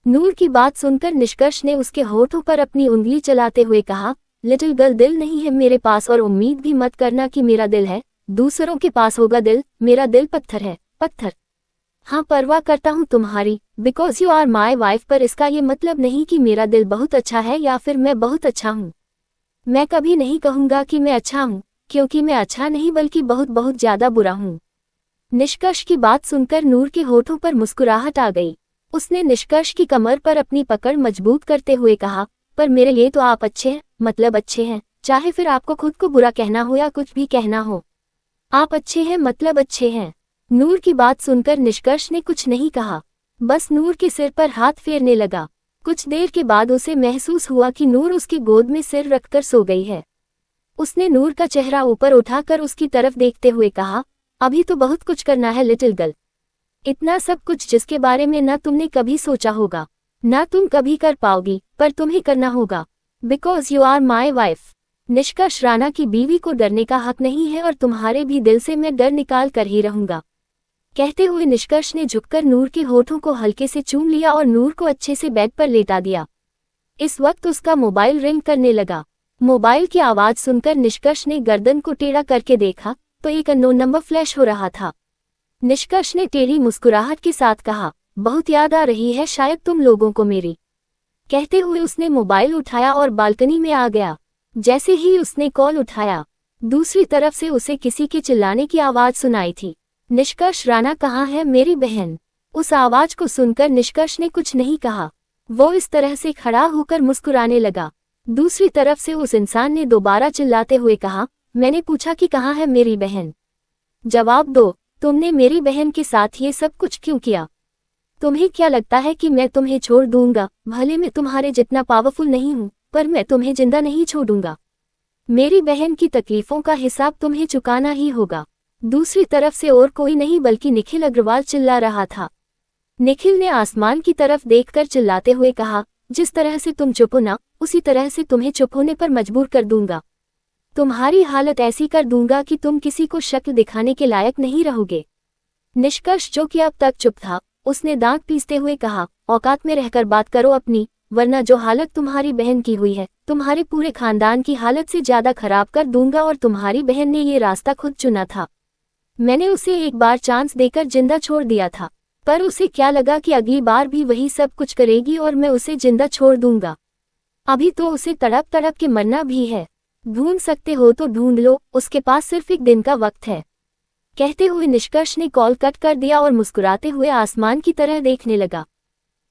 नूर की बात सुनकर निष्कर्ष ने उसके होठों पर अपनी उंगली चलाते हुए कहा, लिटिल गर्ल दिल नहीं है मेरे पास, और उम्मीद भी मत करना कि मेरा दिल है, दूसरों के पास होगा दिल। मेरा दिल पत्थर है, पत्थर। हाँ परवाह करता हूँ तुम्हारी, because you are my wife, पर इसका ये मतलब नहीं कि मेरा दिल बहुत अच्छा है या फिर मैं बहुत अच्छा हूँ। मैं कभी नहीं कहूँगा कि मैं अच्छा हूँ, क्योंकि मैं अच्छा नहीं बल्कि बहुत बहुत ज्यादा बुरा हूँ। निष्कर्ष की बात सुनकर नूर के होठों पर मुस्कुराहट आ गई। उसने निष्कर्ष की कमर पर अपनी पकड़ मजबूत करते हुए कहा, पर मेरे लिए तो आप अच्छे हैं, मतलब अच्छे हैं, चाहे फिर आपको खुद को बुरा कहना हो या कुछ भी कहना हो। आप अच्छे हैं मतलब अच्छे हैं। नूर की बात सुनकर निष्कर्ष ने कुछ नहीं कहा, बस नूर के सिर पर हाथ फेरने लगा। कुछ देर के बाद उसे महसूस हुआ कि नूर उसकी गोद में सिर रखकर सो गई है। उसने नूर का चेहरा ऊपर उठाकर उसकी तरफ देखते हुए कहा, अभी तो बहुत कुछ करना है लिटिल गर्ल, इतना सब कुछ जिसके बारे में ना तुमने कभी सोचा होगा, ना तुम कभी कर पाओगी, पर तुम्हें करना होगा, because you are my wife. Nishkarsh Rana की बीवी को डरने का हक नहीं है और तुम्हारे भी दिल से मैं डर निकाल कर ही रहूंगा। कहते हुए निष्कर्ष ने झुककर नूर के होठों को हल्के से चूम लिया और नूर को अच्छे से बेड पर लेटा दिया। इस वक्त उसका मोबाइल रिंग करने लगा। मोबाइल की आवाज सुनकर निष्कर्ष ने गर्दन को टेढ़ा करके देखा तो एक अननोन नंबर फ्लैश हो रहा था। निष्कर्ष ने टेढ़ी मुस्कुराहट के साथ कहा, बहुत याद आ रही है शायद तुम लोगों को मेरी। कहते हुए उसने मोबाइल उठाया और बालकनी में आ गया। जैसे ही उसने कॉल उठाया, दूसरी तरफ से उसे किसी के चिल्लाने की आवाज सुनाई थी, निष्कर्ष राणा कहाँ है मेरी बहन? उस आवाज को सुनकर निष्कर्ष ने कुछ नहीं कहा, वो इस तरह से खड़ा होकर मुस्कुराने लगा। दूसरी तरफ से उस इंसान ने दोबारा चिल्लाते हुए कहा, मैंने पूछा कि कहाँ है मेरी बहन? जवाब दो, तुमने मेरी बहन के साथ ये सब कुछ क्यों किया? तुम्हें क्या लगता है कि मैं तुम्हें छोड़ दूंगा? भले मैं तुम्हारे जितना पावरफुल नहीं हूँ, पर मैं तुम्हें जिंदा नहीं छोड़ूंगा। मेरी बहन की तकलीफों का हिसाब तुम्हें चुकाना ही होगा। दूसरी तरफ से और कोई नहीं बल्कि निखिल अग्रवाल चिल्ला रहा था। निखिल ने आसमान की तरफ देखकर चिल्लाते हुए कहा, जिस तरह से तुम चुप हो ना, उसी तरह से तुम्हें चुप होने पर मजबूर कर दूंगा। तुम्हारी हालत ऐसी कर दूंगा कि तुम किसी को शक्ल दिखाने के लायक नहीं रहोगे। निष्कर्ष जो कि अब तक चुप था, उसने दांत पीसते हुए कहा, औकात में रहकर बात करो अपनी, वरना जो हालत तुम्हारी बहन की हुई है, तुम्हारे पूरे खानदान की हालत से ज्यादा खराब कर दूंगा। और तुम्हारी बहन ने ये रास्ता खुद चुना था। मैंने उसे एक बार चांस देकर जिंदा छोड़ दिया था, पर उसे क्या लगा कि अगली बार भी वही सब कुछ करेगी और मैं उसे जिंदा छोड़ दूंगा। अभी तो उसे तड़प तड़प के मरना भी है। ढूंढ सकते हो तो ढूंढ लो, उसके पास सिर्फ एक दिन का वक्त है। कहते हुए निष्कर्ष ने कॉल कट कर दिया और मुस्कुराते हुए आसमान की तरह देखने लगा।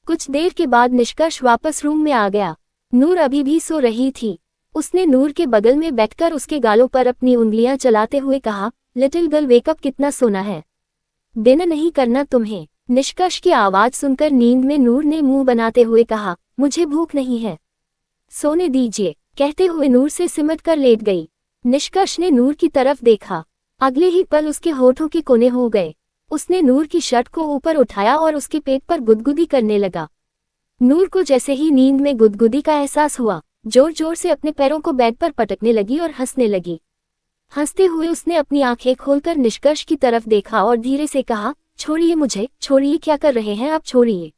कुछ देर के बाद निष्कर्ष वापस रूम में आ गया। नूर अभी भी सो रही थी। उसने नूर के बगल में बैठकर उसके गालों पर अपनी उंगलियां चलाते हुए कहा, लिटिल गर्ल वेकअप, कितना सोना है, डिनर नहीं करना तुम्हें? निष्कर्ष की आवाज सुनकर नींद में नूर ने मुंह बनाते हुए कहा, मुझे भूख नहीं है, सोने दीजिए। कहते हुए नूर से सिमट कर लेट गई। निष्कर्ष ने नूर की तरफ देखा। अगले ही पल उसके होठों के कोने हो गए। उसने नूर की शर्ट को ऊपर उठाया और उसके पेट पर गुदगुदी करने लगा। नूर को जैसे ही नींद में गुदगुदी का एहसास हुआ, जोर जोर से अपने पैरों को बेड पर पटकने लगी और हंसने लगी। हंसते हुए उसने अपनी आंखें खोलकर निष्कर्ष की तरफ देखा और धीरे से कहा, छोड़िए मुझे, छोड़िए, क्या कर रहे हैं आप, छोड़िए।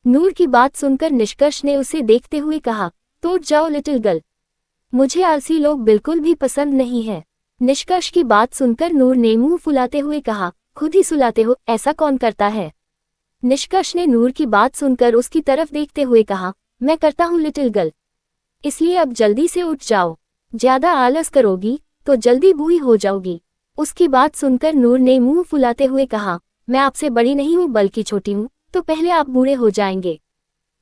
नूर की बात सुनकर निष्कर्ष ने उसे देखते हुए कहा, टूट जाओ लिटिल गर्ल, मुझे आलसी लोग बिल्कुल भी पसंद नहीं है। निष्कर्ष की बात सुनकर नूर ने मुंह फुलाते हुए कहा, खुद ही सुलाते हो, ऐसा कौन करता है। निष्कर्ष ने नूर की बात सुनकर उसकी तरफ देखते हुए कहा, मैं करता हूँ लिटिल गर्ल, इसलिए अब जल्दी से उठ जाओ, ज्यादा आलस करोगी तो जल्दी बूढ़ी हो जाओगी। उसकी बात सुनकर नूर ने मुंह फुलाते हुए कहा, मैं आपसे बड़ी नहीं हूँ बल्कि छोटी हूँ, तो पहले आप बूढ़े हो जाएंगे,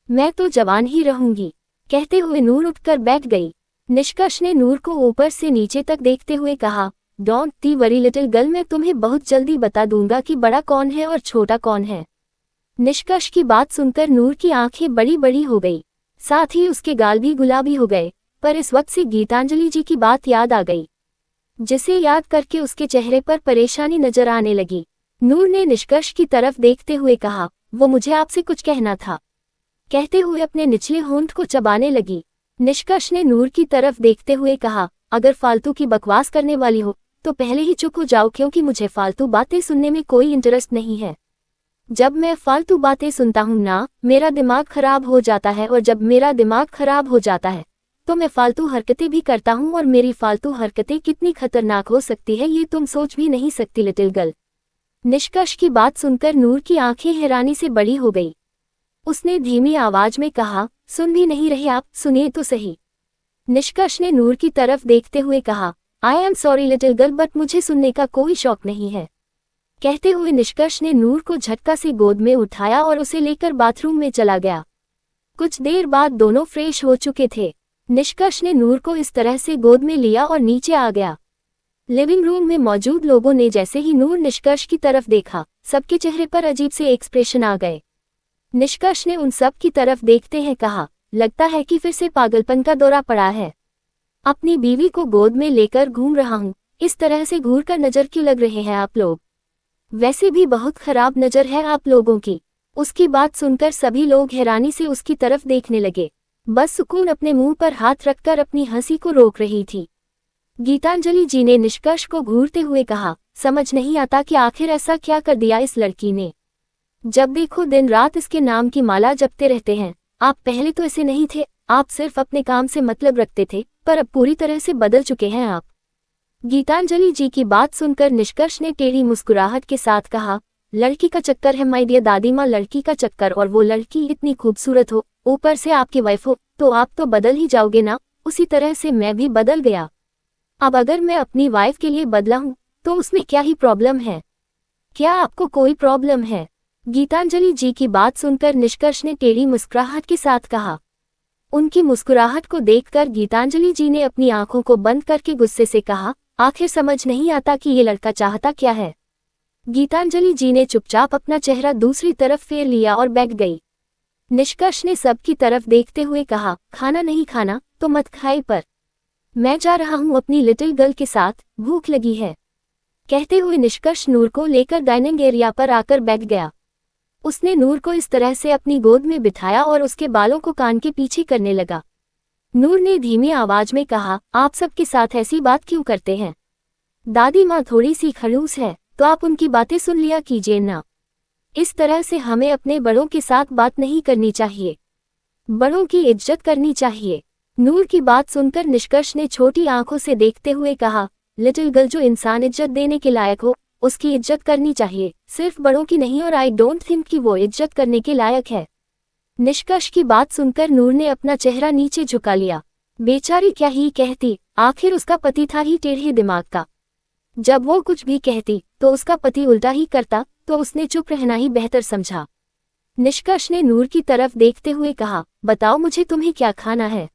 मैं तो जवान ही रहूंगी। कहते हुए नूर उठकर बैठ गई। निष्कर्ष ने नूर को ऊपर से नीचे तक देखते हुए कहा, don't T worry little girl, मैं तुम्हें बहुत जल्दी बता दूंगा कि बड़ा कौन है और छोटा कौन है। निष्कर्ष की बात सुनकर नूर की आंखें बड़ी बड़ी हो गई, साथ ही उसके गाल भी गुलाबी हो गए। पर इस वक्त से गीतांजलि जी की बात याद आ गई, जिसे याद करके उसके चेहरे पर परेशानी नजर आने लगी। नूर ने निष्कर्ष की तरफ देखते हुए कहा, वो मुझे आपसे कुछ कहना था। कहते हुए अपने निचले होंठ को चबाने लगी। निष्कर्ष ने नूर की तरफ देखते हुए कहा, अगर फालतू की बकवास करने वाली हो तो पहले ही चुप हो जाओ, क्योंकि मुझे फालतू बातें सुनने में कोई इंटरेस्ट नहीं है। जब मैं फालतू बातें सुनता हूँ ना, मेरा दिमाग खराब हो जाता है, और जब मेरा दिमाग खराब हो जाता है तो मैं फालतू हरकतें भी करता हूँ, और मेरी फालतू हरकतें कितनी खतरनाक हो सकती है ये तुम सोच भी नहीं सकती लिटिल गर्ल। निष्कर्ष की बात सुनकर नूर की आंखें हैरानी से बड़ी हो गई। उसने धीमी आवाज में कहा, सुन भी नहीं रहे आप, सुनिए तो सही। निष्कर्ष ने नूर की तरफ देखते हुए कहा, I am sorry little girl, but मुझे सुनने का कोई शौक नहीं है। कहते हुए निष्कर्ष ने नूर को झटका से गोद में उठाया और उसे लेकर बाथरूम में चला गया। कुछ देर बाद दोनों फ्रेश हो चुके थे। निष्कर्ष ने नूर को इस तरह से गोद में लिया और नीचे आ गया। लिविंग रूम में मौजूद लोगों ने जैसे ही नूर निष्कर्ष की तरफ देखा, सबके चेहरे पर अजीब से एक्सप्रेशन आ गए। निष्कर्ष ने उन सब की तरफ देखते हैं कहा, लगता है कि फिर से पागलपन का दौरा पड़ा है। अपनी बीवी को गोद में लेकर घूम रहा हूँ, इस तरह से घूर कर नजर क्यों लग रहे हैं आप लोग, वैसे भी बहुत खराब नजर है आप लोगों की। उसकी बात सुनकर सभी लोग हैरानी से उसकी तरफ देखने लगे। बस सुकून अपने मुंह पर हाथ रखकर अपनी हंसी को रोक रही थी। गीतांजलि जी ने निष्कर्ष को घूरते हुए कहा, समझ नहीं आता कि आखिर ऐसा क्या कर दिया इस लड़की ने। जब देखो दिन रात इसके नाम की माला जपते रहते हैं। आप पहले तो ऐसे नहीं थे, आप सिर्फ अपने काम से मतलब रखते थे, पर अब पूरी तरह से बदल चुके हैं आप। गीतांजलि जी की बात सुनकर निष्कर्ष ने टेढ़ी मुस्कुराहट के साथ कहा, लड़की का चक्कर है माय डियर दादी माँ, लड़की का चक्कर, और वो लड़की इतनी खूबसूरत हो, ऊपर से आपकी वाइफ हो, तो आप तो बदल ही जाओगे ना। उसी तरह से मैं भी बदल गया। अब अगर मैं अपनी वाइफ के लिए बदला हूं तो उसमें क्या ही प्रॉब्लम है, क्या आपको कोई प्रॉब्लम है। गीतांजलि जी की बात सुनकर निष्कर्ष ने टेढ़ी मुस्कुराहट के साथ कहा। उनकी मुस्कुराहट को देखकर गीतांजलि जी ने अपनी आंखों को बंद करके गुस्से से कहा, आखिर समझ नहीं आता कि ये लड़का चाहता क्या है। गीतांजलि जी ने चुपचाप अपना चेहरा दूसरी तरफ फेर लिया और बैठ गई। निष्कर्ष ने सबकी तरफ देखते हुए कहा, खाना नहीं खाना तो मत खाए, पर मैं जा रहा हूं अपनी लिटिल गर्ल के साथ, भूख लगी है। कहते हुए निष्कर्ष नूर को लेकर डाइनिंग एरिया पर आकर बैठ गया। उसने नूर को इस तरह से अपनी गोद में बिठाया और उसके बालों को कान के पीछे करने लगा। नूर ने धीमी आवाज में कहा, आप सबके साथ ऐसी बात क्यों करते हैं। दादी माँ थोड़ी सी खड़ूस है, तो आप उनकी बातें सुन लिया कीजिए ना। इस तरह से हमें अपने बड़ों के साथ बात नहीं करनी चाहिए, बड़ों की इज्जत करनी चाहिए। नूर की बात सुनकर निष्कर्ष ने छोटी आंखों से देखते हुए कहा, लिटिल गर्ल, जो इंसान इज्जत देने के लायक हो उसकी इज्जत करनी चाहिए, सिर्फ बड़ों की नहीं, और आई डोंट थिंक कि वो इज्जत करने के लायक है। निष्कर्ष की बात सुनकर नूर ने अपना चेहरा नीचे झुका लिया। बेचारी क्या ही कहती, आखिर उसका पति था ही टेढ़े दिमाग का। जब वो कुछ भी कहती तो उसका पति उल्टा ही करता, तो उसने चुप रहना ही बेहतर समझा। निष्कर्ष ने नूर की तरफ देखते हुए कहा, बताओ मुझे तुम्हें क्या खाना है।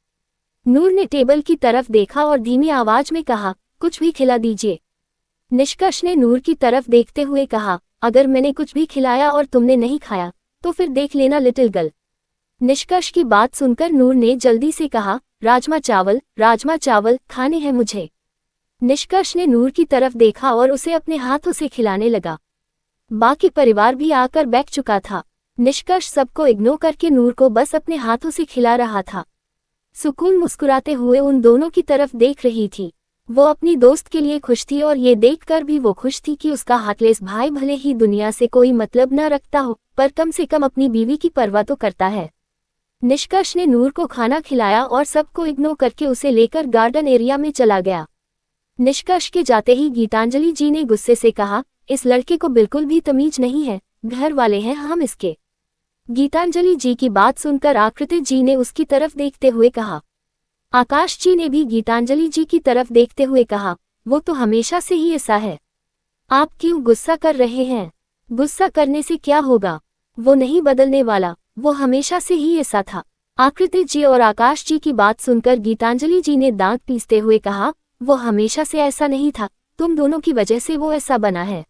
नूर ने टेबल की तरफ देखा और धीमी आवाज में कहा, कुछ भी खिला दीजिए। निष्कर्ष ने नूर की तरफ देखते हुए कहा, अगर मैंने कुछ भी खिलाया और तुमने नहीं खाया तो फिर देख लेना लिटिल गर्ल। निष्कर्ष की बात सुनकर नूर ने जल्दी से कहा, राजमा चावल खाने हैं मुझे। निष्कर्ष ने नूर की तरफ देखा और उसे अपने हाथों से खिलाने लगा। बाकी परिवार भी आकर बैठ चुका था। निष्कर्ष सबको इग्नोर करके नूर को बस अपने हाथों से खिला रहा था। सुकून मुस्कुराते हुए उन दोनों की तरफ देख रही थी। वो अपनी दोस्त के लिए खुश थी और ये देखकर भी वो खुश थी कि उसका हार्टलेस भाई भले ही दुनिया से कोई मतलब न रखता हो, पर कम से कम अपनी बीवी की परवाह तो करता है। निष्कर्ष ने नूर को खाना खिलाया और सबको इग्नोर करके उसे लेकर गार्डन एरिया में चला गया। निष्कर्ष के जाते ही गीतांजलि जी ने गुस्से से कहा, इस लड़के को बिल्कुल भी तमीज नहीं है, घर वाले हैं हम इसके। गीतांजलि जी की बात सुनकर आकृति जी ने उसकी तरफ देखते हुए कहा। आकाश जी ने भी गीतांजलि जी की तरफ देखते हुए कहा, वो तो हमेशा से ही ऐसा है, आप क्यों गुस्सा कर रहे हैं? गुस्सा करने से क्या होगा, वो नहीं बदलने वाला, वो हमेशा से ही ऐसा था। आकृति जी और आकाश जी की बात सुनकर गीतांजलि जी ने दांत पीसते हुए कहा, वो हमेशा से ऐसा नहीं था, तुम दोनों की वजह से वो ऐसा बना है।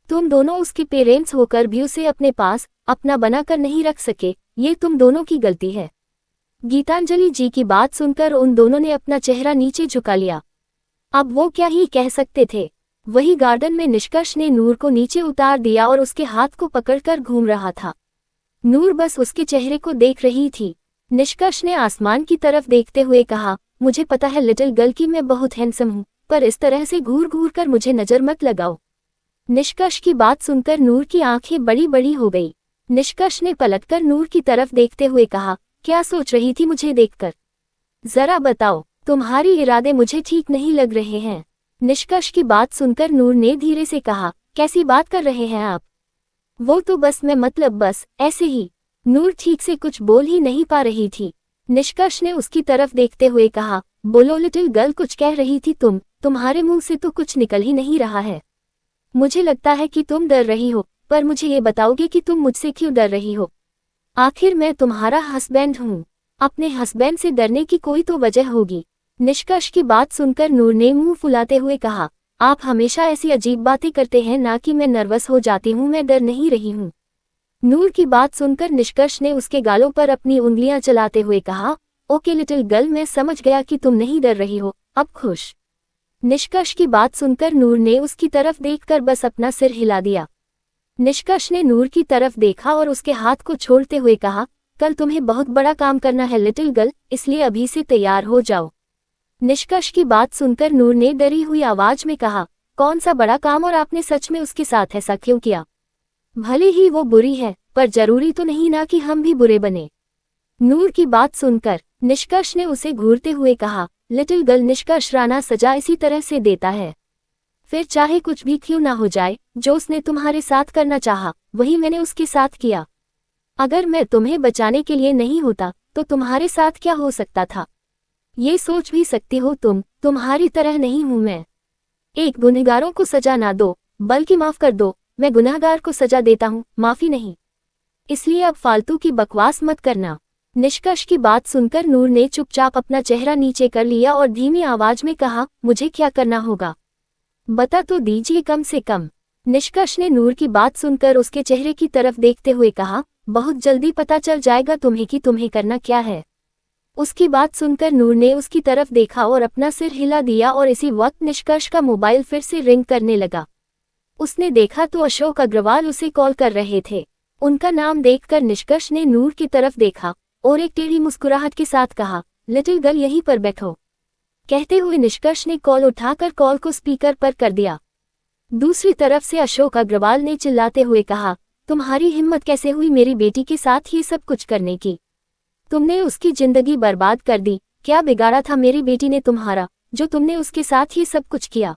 तुम दोनों उसके पेरेंट्स होकर भी उसे अपने पास अपना बनाकर नहीं रख सके, ये तुम दोनों की गलती है। गीतांजलि जी की बात सुनकर उन दोनों ने अपना चेहरा नीचे झुका लिया। अब वो क्या ही कह सकते थे। वही गार्डन में निष्कर्ष ने नूर को नीचे उतार दिया और उसके हाथ को पकड़कर घूम रहा था। नूर बस उसके चेहरे को देख रही थी। निष्कर्ष ने आसमान की तरफ देखते हुए कहा, मुझे पता है लिटिल गर्ल की मैं बहुत हैंडसम हूँ, पर इस तरह से घूर घूर कर मुझे नजर मत लगाओ। निष्कर्ष की बात सुनकर नूर की आंखें बड़ी बड़ी हो गई। निष्कर्ष ने पलटकर नूर की तरफ देखते हुए कहा, क्या सोच रही थी मुझे देखकर? जरा बताओ, तुम्हारी इरादे मुझे ठीक नहीं लग रहे हैं। निष्कर्ष की बात सुनकर नूर ने धीरे से कहा, कैसी बात कर रहे हैं आप? वो तो बस मैं मतलब बस ऐसे ही। नूर ठीक से कुछ बोल ही नहीं पा रही थी। निष्कर्ष ने उसकी तरफ देखते हुए कहा, बोलो लिटिल गर्ल, कुछ कह रही थी तुम्हारे मुंह से तो कुछ निकल ही नहीं रहा है। मुझे लगता है कि तुम डर रही हो, पर मुझे ये बताओगे कि तुम मुझसे क्यों डर रही हो? आखिर मैं तुम्हारा हस्बैंड हूँ, अपने हस्बैंड से डरने की कोई तो वजह होगी। निष्कर्ष की बात सुनकर नूर ने मुंह फुलाते हुए कहा, आप हमेशा ऐसी अजीब बातें करते हैं ना कि मैं नर्वस हो जाती हूँ, मैं डर नहीं रही हूँ। नूर की बात सुनकर निष्कर्ष ने उसके गालों पर अपनी उंगलियां चलाते हुए कहा, ओके लिटिल गर्ल, मैं समझ गया कि तुम नहीं डर रही हो, अब खुश। निष्कर्ष की बात सुनकर नूर ने उसकी तरफ देखकर बस अपना सिर हिला दिया। निष्कर्ष ने नूर की तरफ देखा और उसके हाथ को छोड़ते हुए कहा, कल तुम्हें बहुत बड़ा काम करना है लिटिल गर्ल, इसलिए अभी से तैयार हो जाओ। निष्कर्ष की बात सुनकर नूर ने डरी हुई आवाज में कहा, कौन सा बड़ा काम और आपने सच में उसके साथ ऐसा क्यों किया? भले ही वो बुरी है, पर जरूरी तो नहीं ना कि हम भी बुरे बने। नूर की बात सुनकर निष्कर्ष ने उसे घूरते हुए कहा, लिटिल गर्ल, निष्कर्ष राणा सजा इसी तरह से देता है, फिर चाहे कुछ भी क्यों ना हो जाए, जो उसने तुम्हारे साथ करना चाहा वही मैंने उसके साथ किया। अगर मैं तुम्हें बचाने के लिए नहीं होता तो तुम्हारे साथ क्या हो सकता था? ये सोच भी सकती हो तुम्हारी तरह नहीं हूं मैं। एक गुनहगारों को सजा ना दो, बल्कि माफ कर दो। मैं गुनहगार को सजा देता हूँ, माफी नहीं। इसलिए अब फालतू की बकवास मत करना। निष्कर्ष की बात सुनकर नूर ने चुपचाप अपना चेहरा नीचे कर लिया और धीमी आवाज में कहा, मुझे क्या करना होगा, बता तो दीजिए कम से कम। निष्कर्ष ने नूर की बात सुनकर उसके चेहरे की तरफ देखते हुए कहा, बहुत जल्दी पता चल जाएगा तुम्हें कि तुम्हें करना क्या है। उसकी बात सुनकर नूर ने उसकी तरफ देखा और अपना सिर हिला दिया और इसी वक्त निष्कर्ष का मोबाइल फिर से रिंग करने लगा। उसने देखा तो अशोक अग्रवाल उसे कॉल कर रहे थे। उनका नाम देखकर निष्कर्ष ने नूर की तरफ देखा और एक टेढ़ी मुस्कुराहट के साथ कहा, लिटिल गर्ल यहीं पर बैठो। कहते हुए निष्कर्ष ने कॉल उठाकर कॉल को स्पीकर पर कर दिया। दूसरी तरफ से अशोक अग्रवाल ने चिल्लाते हुए कहा, तुम्हारी हिम्मत कैसे हुई मेरी बेटी के साथ ये सब कुछ करने की? तुमने उसकी जिंदगी बर्बाद कर दी। क्या बिगाड़ा था मेरी बेटी ने तुम्हारा, जो तुमने उसके साथ ये सब कुछ किया?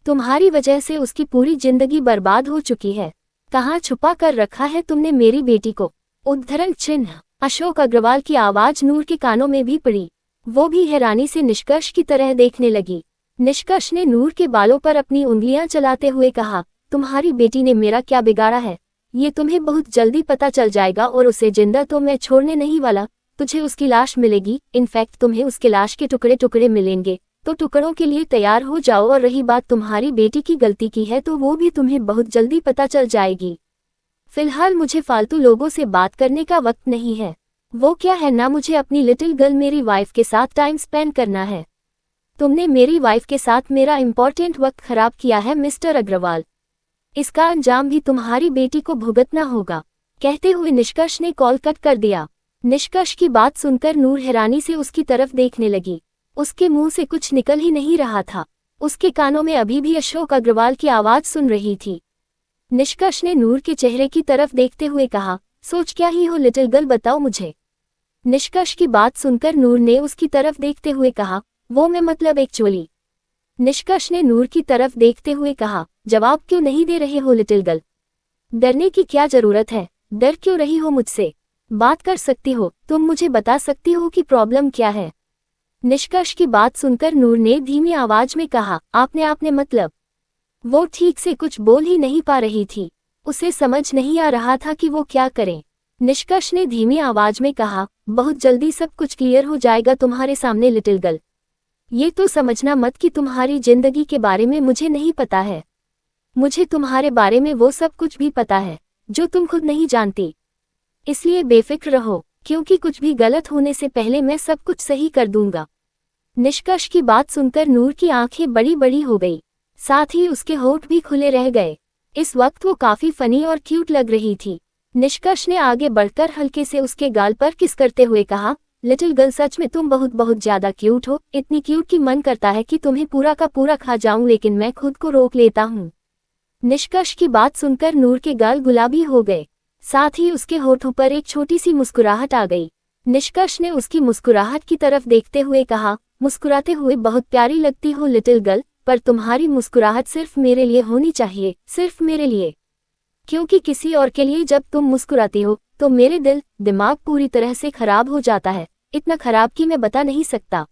तुम्हारी वजह से उसकी पूरी जिंदगी बर्बाद हो चुकी है। कहाँ छुपा कर रखा है तुमने मेरी बेटी को? उद्धरण चिन्ह। अशोक अग्रवाल की आवाज नूर के कानों में भी पड़ी। वो भी हैरानी से निष्कर्ष की तरह देखने लगी। निष्कर्ष ने नूर के बालों पर अपनी उंगलियां चलाते हुए कहा, तुम्हारी बेटी ने मेरा क्या बिगाड़ा है? ये तुम्हें बहुत जल्दी पता चल जाएगा और उसे जिंदा तो मैं छोड़ने नहीं वाला। तुझे उसकी लाश मिलेगी, इनफैक्ट तुम्हें उसके लाश के टुकड़े टुकड़े मिलेंगे। तो टुकड़ों के लिए तैयार हो जाओ, और रही बात तुम्हारी बेटी की गलती की है तो वो भी तुम्हें बहुत जल्दी पता चल जाएगी। फिलहाल मुझे फालतू लोगों से बात करने का वक्त नहीं है। वो क्या है ना, मुझे अपनी लिटिल गर्ल मेरी वाइफ के साथ टाइम स्पेंड करना है। तुमने मेरी वाइफ के साथ मेरा इंपॉर्टेंट वक्त खराब किया है मिस्टर अग्रवाल। इसका अंजाम भी तुम्हारी बेटी को भुगतना होगा। कहते हुए निष्कर्ष ने कॉल कट कर दिया। निष्कर्ष की बात सुनकर नूर हैरानी से उसकी तरफ देखने लगी। उसके मुंह से कुछ निकल ही नहीं रहा था। उसके कानों में अभी भी अशोक अग्रवाल की आवाज सुन रही थी। निष्कर्ष ने नूर के चेहरे की तरफ देखते हुए कहा, सोच क्या ही हो लिटिल गर्ल, बताओ मुझे। निष्कर्ष की बात सुनकर नूर ने उसकी तरफ देखते हुए कहा, वो मैं मतलब एक्चुअली। निष्कर्ष ने नूर की तरफ देखते हुए कहा, जवाब क्यों नहीं दे रहे हो लिटिल गर्ल? डरने की क्या जरूरत है? डर क्यों रही हो मुझसे? बात कर सकती हो, तुम मुझे बता सकती हो कि प्रॉब्लम क्या है। निष्कर्ष की बात सुनकर नूर ने धीमी आवाज में कहा, आपने मतलब। वो ठीक से कुछ बोल ही नहीं पा रही थी। उसे समझ नहीं आ रहा था कि वो क्या करे। निष्कर्ष ने धीमी आवाज में कहा, बहुत जल्दी सब कुछ क्लियर हो जाएगा तुम्हारे सामने लिटिल गर्ल। ये तो समझना मत कि तुम्हारी जिंदगी के बारे में मुझे नहीं पता है। मुझे तुम्हारे बारे में वो सब कुछ भी पता है जो तुम खुद नहीं जानती। इसलिए बेफिक्र रहो, क्योंकि कुछ भी गलत होने से पहले मैं सब कुछ सही कर दूंगा। निष्कर्ष की बात सुनकर नूर की आंखें बड़ी बड़ी हो गई, साथ ही उसके होंठ भी खुले रह गए। इस वक्त वो काफी फनी और क्यूट लग रही थी। निष्कर्ष ने आगे बढ़कर हल्के से उसके गाल पर किस करते हुए कहा, लिटिल गर्ल सच में तुम बहुत ज्यादा क्यूट हो, इतनी क्यूट कि मन करता है कि तुम्हें पूरा का पूरा खा जाऊं, लेकिन मैं खुद को रोक लेता हूँ। निष्कर्ष की बात सुनकर नूर के गाल गुलाबी हो गए, साथ ही उसके होठों पर एक छोटी सी मुस्कुराहट आ गई। निष्कर्ष ने उसकी मुस्कुराहट की तरफ देखते हुए कहा, मुस्कुराते हुए बहुत प्यारी लगती हो लिटिल गर्ल, पर तुम्हारी मुस्कुराहट सिर्फ मेरे लिए होनी चाहिए, सिर्फ मेरे लिए। क्योंकि किसी और के लिए जब तुम मुस्कुराती हो तो मेरे दिमाग पूरी तरह से खराब हो जाता है, इतना खराब कि मैं बता नहीं सकता।